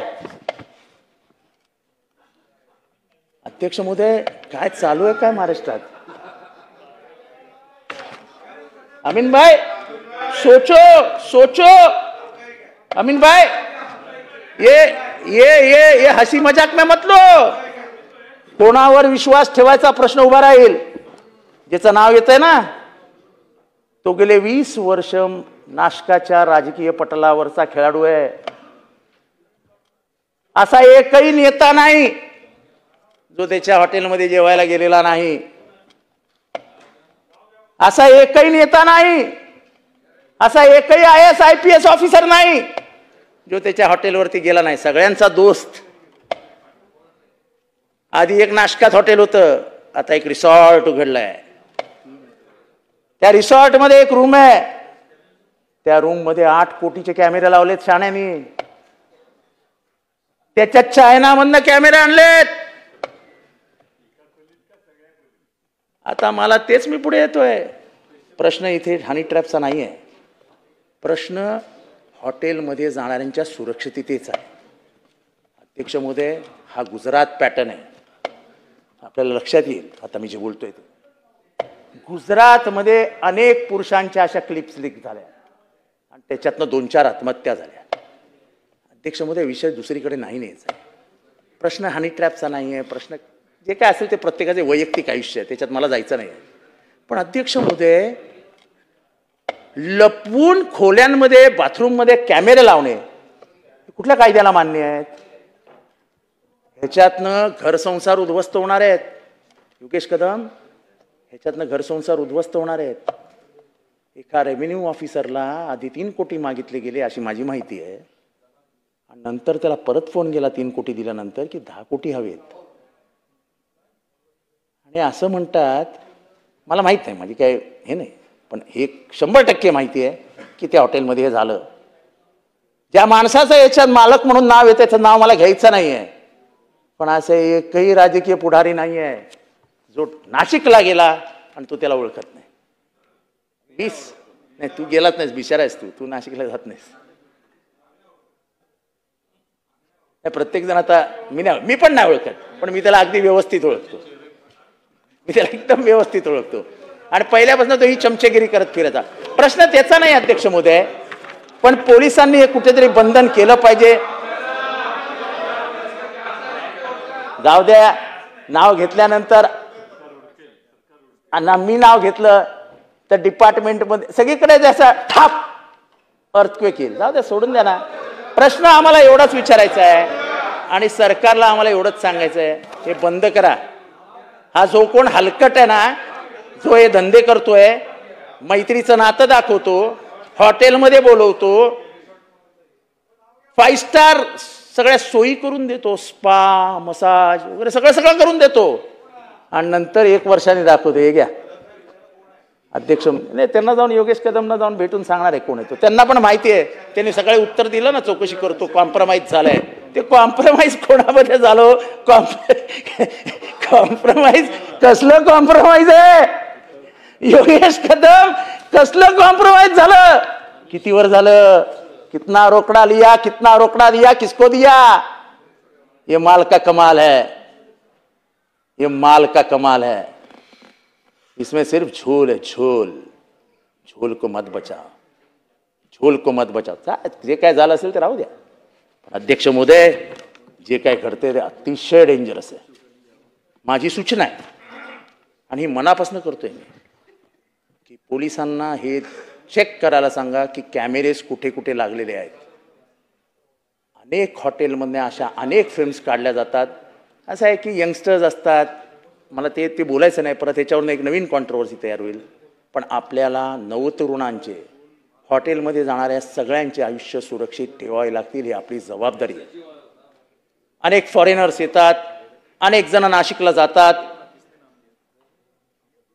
अध्यक्ष महोदय, काय चालू आहे काय महाराष्ट्रात? अमीन भाई, सोचो अमीन भाई, ये हसी मजाक में मत लो. कोणावर विश्वास ठेवायचा प्रश्न उभा राहील. ज्याचं नाव येतंय ना, तो गेले 20 वर्ष नाशकाच्या राजकीय पटलावरचा खेळाडू आहे. असा एकही नेता नाही जो त्याच्या हॉटेलमध्ये जेवायला गेलेला नाही. असा एकही नेता नाही, असा एकही IAS IPS ऑफिसर नाही जो त्याच्या हॉटेलवरती गेला नाही. सगळ्यांचा दोस्त. आधी एक नाशकात हॉटेल होतं, आता एक रिसॉर्ट उघडलाय. त्या रिसॉर्ट मध्ये एक रूम आहे, त्या रूम मध्ये 8 कोटीचे कॅमेरे लावलेत शाण्यानी. त्याच्यात चायनामधनं कॅमेरे आणलेत. आता मला तेच मी पुढे येतोय. प्रश्न इथे हनी ट्रॅपचा नाही आहे, प्रश्न हॉटेलमध्ये जाणाऱ्यांच्या सुरक्षिततेचा आहे. अध्यक्ष महोदय, हा गुजरात पॅटर्न आहे. आपल्याला लक्षात येईल आता मी जे बोलतोय ते. गुजरातमध्ये अनेक पुरुषांच्या अशा क्लिप्स लीक झाल्या आणि त्याच्यातनं 2-4 आत्महत्या झाल्या. अध्यक्ष महोदय, विषय दुसरीकडे नाही न्यायचा आहे. प्रश्न हनी ट्रॅपचा नाही आहे. प्रश्न जे काय असेल ते प्रत्येकाचे वैयक्तिक आयुष्य आहे, त्याच्यात मला जायचं नाही आहे. पण अध्यक्ष महोदय, लपवून खोल्यांमध्ये बाथरूममध्ये कॅमेरे लावणे कुठल्या कायद्याला मान्य आहेत? ह्याच्यातनं घरसंसार उद्ध्वस्त होणार आहेत योगेश कदम, ह्याच्यातनं घरसंसार उद्ध्वस्त होणार आहेत. एका रेव्हेन्यू ऑफिसरला आधी 3 कोटी मागितले गेले अशी माझी माहिती आहे, आणि नंतर त्याला परत फोन गेला 3 कोटी दिल्यानंतर की 10 कोटी हवेत. आणि असं म्हणतात, मला माहित नाही, माझी काय हे नाही, पण हे 100% माहिती आहे की त्या हॉटेलमध्ये हे झालं. ज्या माणसाचं याच्यात मालक म्हणून नाव आहे त्याचं नाव मला घ्यायचं नाही आहे, पण असं एकही राजकीय पुढारी नाही आहे जो नाशिकला गेला आणि तू त्याला ओळखत नाही. नाही, तू गेलाच नाहीस, बिचारा आहेस तू नाशिकला जात नाहीस. प्रत्येक जण आता मी पण नाही ओळखत, पण मी त्याला अगदी व्यवस्थित ओळखतो. मी त्याला एकदम व्यवस्थित ओळखतो, आणि पहिल्यापासून तो ही चमचेगिरी करत फिरायचा. प्रश्न त्याचा नाही अध्यक्ष महोदय, पण पोलिसांनी हे कुठेतरी बंधन केलं पाहिजे. जाऊ द्या, नाव घेतल्यानंतर मी नाव घेतलं तर डिपार्टमेंटमध्ये सगळीकडे जसा ठाप अर्थक्वेक येईल. जाऊ द्या, सोडून द्या ना. प्रश्न आम्हाला एवढाच विचारायचा आहे आणि सरकारला आम्हाला एवढंच सांगायचं आहे, हे बंद करा. हा जो कोण हलकट आहे ना, जो हे धंदे करतोय, मैत्रीचं नातं दाखवतो, हॉटेलमध्ये बोलवतो, 5 स्टार सगळ्या सोयी करून देतो, स्पा मसाज वगैरे सगळं करून देतो, आणि नंतर 1 वर्षाने दाखवतो हे घ्या. अध्यक्ष नाही, त्यांना जाऊन योगेश कदमना जाऊन भेटून सांगणार आहे कोण येतो. त्यांना पण माहिती आहे, त्यांनी सकाळी उत्तर दिलं ना, चौकशी करतो, कॉम्प्रोमाइज झालंय. ते कॉम्प्रोमाइज कोणामध्ये झालं? कॉम्प्रोमाइज कसलं कॉम्प्रोमाइज आहे योगेश कदम? कसलं कॉम्प्रोमाइज झालं? किती वर झालं? कितना रोकड़ा दिया, किसको दिया? ये माल का कमाल है, ये माल का कमाल है. इसमें सिर्फ झोल है, झोल को मत बचाओ. जे काय झालं असेल ते राहू द्या. अध्यक्ष महोदय, जे काय घडते ते अतिशय डेंजरस आहे. माझी सूचना आहे, आणि ही मनापासून करतोय मी, की पोलिसांना हे चेक करायला सांगा की कॅमेरेज कुठे कुठे लागलेले आहेत. अनेक हॉटेलमध्ये अशा अनेक फिल्म्स काढल्या जातात. असं आहे की यंगस्टर्स असतात, मला ते बोलायचं नाही, परत याच्यावरून एक नवीन कॉन्ट्रोवर्सी तयार होईल. पण आपल्याला नवतरुणांचे, हॉटेलमध्ये जाणाऱ्या सगळ्यांचे आयुष्य सुरक्षित ठेवावे लागतील, ही आपली जबाबदारी आहे. अनेक फॉरेनर्स येतात, अनेक जण नाशिकला जातात.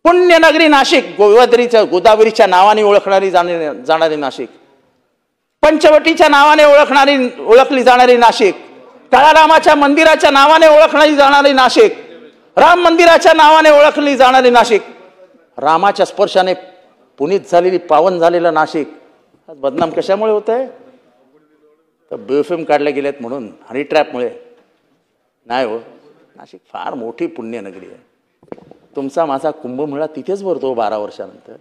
पुण्यनगरी नाशिक, गोदावरीच्या नावाने ओळखणारी जाणारी नाशिक, पंचवटीच्या नावाने ओळखली जाणारी नाशिक, काळारामाच्या मंदिराच्या नावाने ओळखली जाणारी नाशिक, राम मंदिराच्या नावाने ओळखली जाणारी नाशिक, रामाच्या स्पर्शाने पुनीत झालेली, पावन झालेलं नाशिक आज बदनाम कशामुळे होत आहे? तर बेफिल्म काढल्या गेल्यात म्हणून, हनी ट्रॅपमुळे नाही हो. नाशिक फार मोठी पुण्यनगरी आहे. तुमचा माझा कुंभमेळा तिथेच भरतो 12 वर्षानंतर.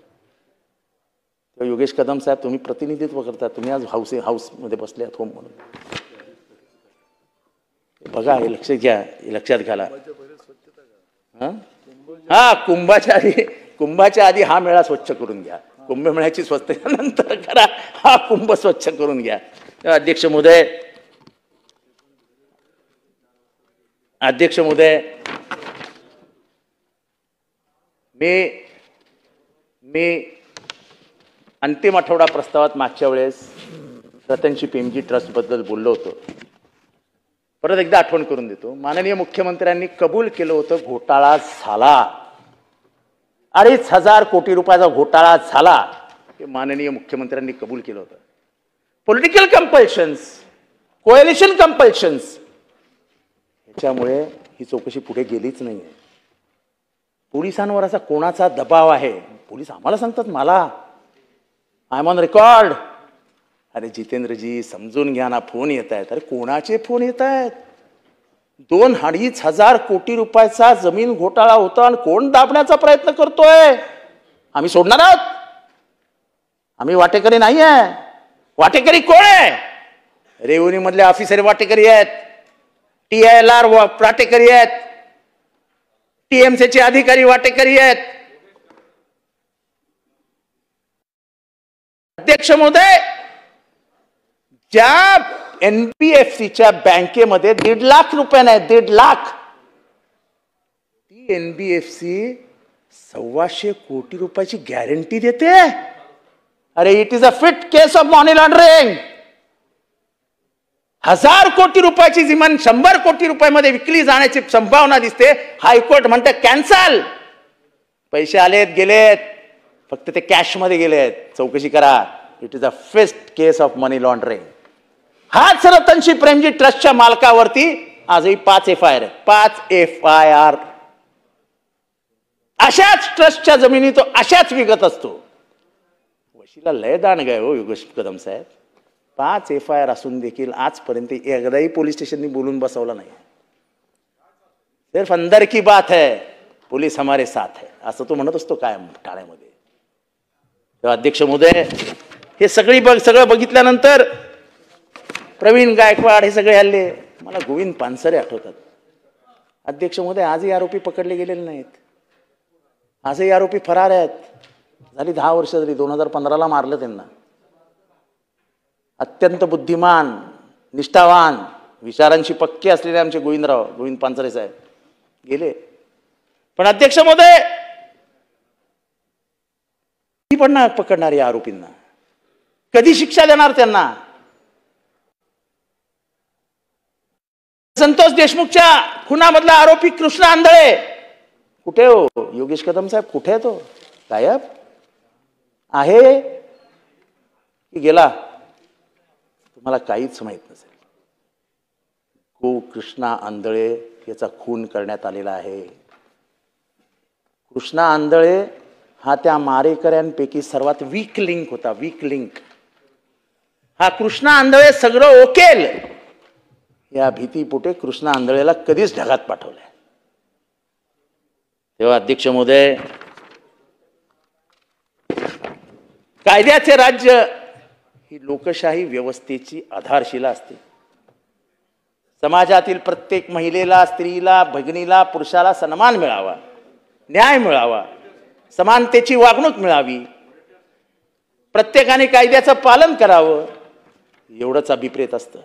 योगेश कदम साहेब, तुम्ही प्रतिनिधित्व करता, तुम्ही आज हाऊसमध्ये बसले आहात होम म्हणून. बघा, हे लक्षात घाला. हा, कुंभाच्या आधी हा मेळा स्वच्छ करून घ्या. कुंभमेळ्याची स्वच्छता नंतर करा, हा कुंभ स्वच्छ करून घ्या. अध्यक्ष महोदय, मी अंतिम आठवडा प्रस्तावात मागच्या वेळेस रतनशी पेमजी ट्रस्ट बद्दल बोललो होतो. परत एकदा आठवण करून देतो. माननीय मुख्यमंत्र्यांनी कबूल केलं होतं, घोटाळा झाला, 2,500 कोटी रुपयाचा घोटाळा झाला, हे माननीय मुख्यमंत्र्यांनी कबूल केलं होतं. पॉलिटिकल कंपल्शन्स, कोएलिशन कंपल्शन्स, ह्याच्यामुळे ही चौकशी पुढे गेलीच नाही. पोलिसांवर असा कोणाचा दबाव आहे? पोलीस आम्हाला सांगतात, मला आय एम ऑन रेकॉर्ड. अरे जितेंद्रजी, समजून घ्या ना, फोन येत आहेत. अरे कोणाचे फोन येत आहेत? 2,500 कोटी रुपयाचा जमीन घोटाळा होता, आणि कोण दाबण्याचा प्रयत्न करतोय? आम्ही सोडणार आहोत? आम्ही वाटेकरी नाही आहे. वाटेकरी कोण आहे? रेव्हेन्यू मधले ऑफिसर वाटेकरी आहेत, TILR वाटेकरी आहेत, TMCचे अधिकारी वाटेकरी आहेत. अध्यक्ष महोदय, ज्या एनबीएफसीच्या बँकेमध्ये 1.5 लाख रुपये नाही, 1.5 लाख, ती एनबीएफसी 125 कोटी रुपयाची गॅरंटी देते. अरे it is a fit case of money laundering. 1000 कोटी रुपयाची जिमान 100 कोटी रुपयामध्ये विकली जाण्याची संभावना दिसते. हायकोर्ट म्हणते कॅन्सल. पैसे आलेत गेलेत, फक्त ते कॅश मध्ये गेलेत, चौकशी करा. It is a fit case of money laundering. हाच रतनशी प्रेमजी ट्रस्टच्या मालकावरती आजही 5 FIR आहेत. 5 FIR. अशाच ट्रस्टच्या जमिनी तो अशाच विकत असतो. वशीला लय दान गाय हो योगेश कदम साहेब. 5 FIR असून देखील आजपर्यंत एकदाही पोलीस स्टेशननी बोलून बसवला नाही. सिर्फ अंदर की बात है, पोलीस हमारे साथ है, असं तो म्हणत असतो कायम ठाण्यामध्ये. तेव्हा अध्यक्ष महोदय, हे सगळं बघितल्यानंतर प्रवीण गायकवाड हे सगळे हल्ले, मला गोविंद पानसरे आठवतात. अध्यक्ष महोदय, आजही आरोपी पकडले गेलेले नाहीत. आजही आरोपी फरार आहेत. झाली 10 वर्ष झाली. 2015ला मारलं त्यांना. अत्यंत बुद्धिमान, निष्ठावान, विचारांशी पक्के असलेले आमचे गोविंद पानसरे साहेब गेले. पण अध्यक्ष महोदय, कधी पण पकडणार या आरोपींना? कधी शिक्षा देणार त्यांना? संतोष देशमुखच्या खुनामधला आरोपी कृष्ण आंधळे कुठे हो? योगेश कदम साहेब कुठे आहे? तो गायब आहे की गेला? तुम्हाला काहीच माहित नसेल. कृष्णा आंधळे याचा खून करण्यात आलेला आहे. कृष्णा आंधळे हा त्या मारेकऱ्यांपैकी सर्वात वीक लिंक होता. Weak link. हा कृष्णा आंधळे सगळं ओकेल या भीतीपोटे कृष्णा आंधळेला कधीच ढगात पाठवलंय. तेव्हा अध्यक्ष महोदय, कायद्याचे राज्य ही लोकशाही व्यवस्थेची आधारशिला असते. समाजातील प्रत्येक महिलेला, स्त्रीला, भगिनीला, पुरुषाला सन्मान मिळावा, न्याय मिळावा, समानतेची वागणूक मिळावी, प्रत्येकाने कायद्याचं पालन करावं, एवढंच अभिप्रेत असतं.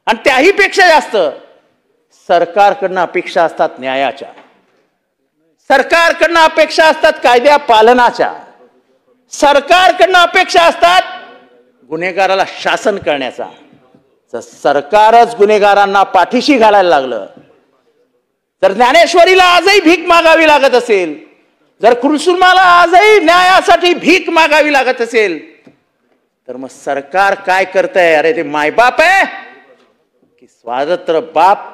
आणि त्याही पेक्षा जास्त सरकारकडनं अपेक्षा असतात न्यायाच्या, सरकारकडनं अपेक्षा असतात कायद्या पालनाच्या, सरकारकडनं अपेक्षा असतात गुन्हेगाराला शासन करण्याचा. जर सरकारच गुन्हेगारांना पाठीशी घालायला लागलं, जर ज्ञानेश्वरीला आजही भीक मागावी लागत असेल, जर कुलसुमाला आजही न्यायासाठी भीक मागावी लागत असेल, तर मग सरकार काय करतंय? अरे ते मायबाप आहे की स्वातंत्र्य बाप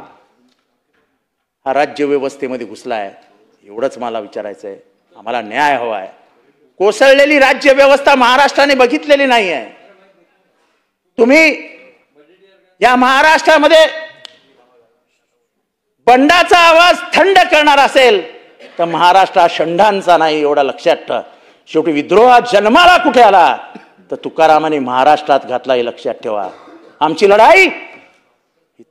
हा राज्य व्यवस्थेमध्ये घुसलाय? एवढंच मला विचारायचं आहे. आम्हाला न्याय हवा आहे. कोसळलेली राज्य व्यवस्था महाराष्ट्राने बघितलेली नाही आहे. तुम्ही या महाराष्ट्रामध्ये बंडाचा आवाज थंड करणार असेल तर महाराष्ट्र हा षंडांचा नाही, एवढा लक्षात ठेवा. शेवटी विद्रोह जन्माला कुठे आला तर तुकारामाने महाराष्ट्रात घातला, हे लक्षात ठेवा. आमची लढाई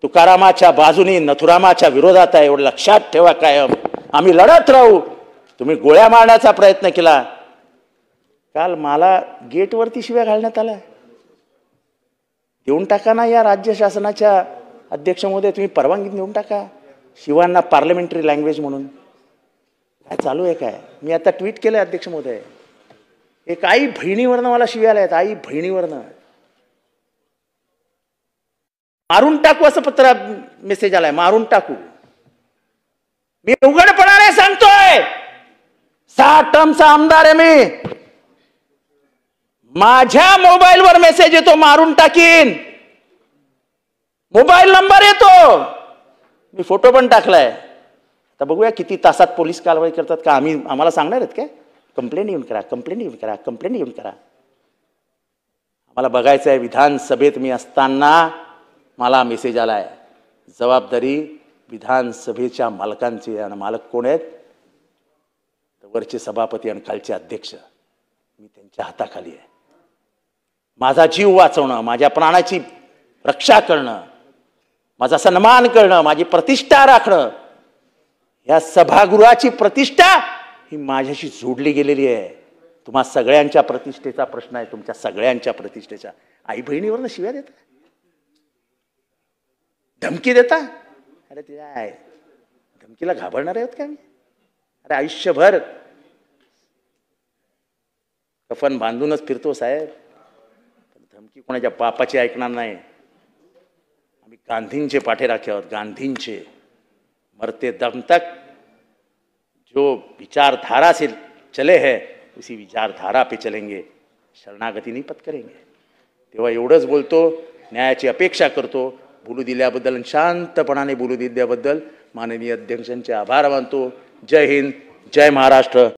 तुकारामाच्या बाजूने, नथुरामाच्या विरोधात आहे, एवढं लक्षात ठेवा. कायम आम्ही लढत राहू. तुम्ही गोळ्या मारण्याचा प्रयत्न केला. काल मला गेटवरती शिव्या घालण्यात आल्या. देऊन टाका ना या राज्य शासनाच्या अध्यक्ष महोदय, तुम्ही परवानगी देऊन टाका शिवांना पार्लमेंटरी लँग्वेज म्हणून. काय चालू आहे काय? मी आता ट्विट केलंय अध्यक्ष महोदय. एक आई बहिणीवरनं मला शिव्या आल्या आहेत. आई बहिणीवरनं मारून टाकू असं पत्र मेसेज आलाय. मारून टाकू. मी उघडपणाने सांगतोय, 6 टर्मचा आमदार आहे मी. माझ्या मोबाईलवर मेसेज येतो, मारून टाकीन. मोबाईल नंबर येतो. मी फोटो पण टाकलाय. आता बघूया किती तासात पोलीस कारवाई करतात का. आम्हाला सांगणार आहेत काय? कंप्लेंट येऊन करा, कंप्लेंट येऊन करा, कंप्लेंट येऊन करा. आम्हाला बघायचं आहे. विधानसभेत मी असताना मला मेसेज आलाय. जबाबदारी विधानसभेच्या मालकांची. आणि मालक कोण आहेत? वरचे सभापती आणि खालचे अध्यक्ष. मी त्यांच्या हाताखाली आहे. माझा जीव वाचवणं, माझ्या प्राणाची रक्षा करणं, माझा सन्मान करणं, माझी प्रतिष्ठा राखणं, या सभागृहाची प्रतिष्ठा ही माझ्याशी जोडली गेलेली आहे. तुम्हा सगळ्यांच्या प्रतिष्ठेचा प्रश्न आहे, तुमच्या सगळ्यांच्या प्रतिष्ठेच्या. आई बहिणीवरनं शिव्या देता, धमकी देता. अरे ते आहे, धमकीला घाबरणार आहोत का मी? अरे आयुष्यभर कफन बांधूनच फिरतो साहेब, धमकी कोणाच्या बापाची ऐकणार नाही. आम्ही गांधींचे पाठीराखे आहोत, गांधींचे. मरते दम तक जो विचारधारा से चले हैं उसी विचारधारा पे चलेंगे, शरणागती नहीं पत्करेंगे. तेव्हा एवढंच बोलतो, न्यायाची अपेक्षा करतो. बोलू दिल्याबद्दल आणि शांतपणाने बोलू दिल्याबद्दल माननीय अध्यक्षांचे आभार मानतो. जय हिंद, जय महाराष्ट्र.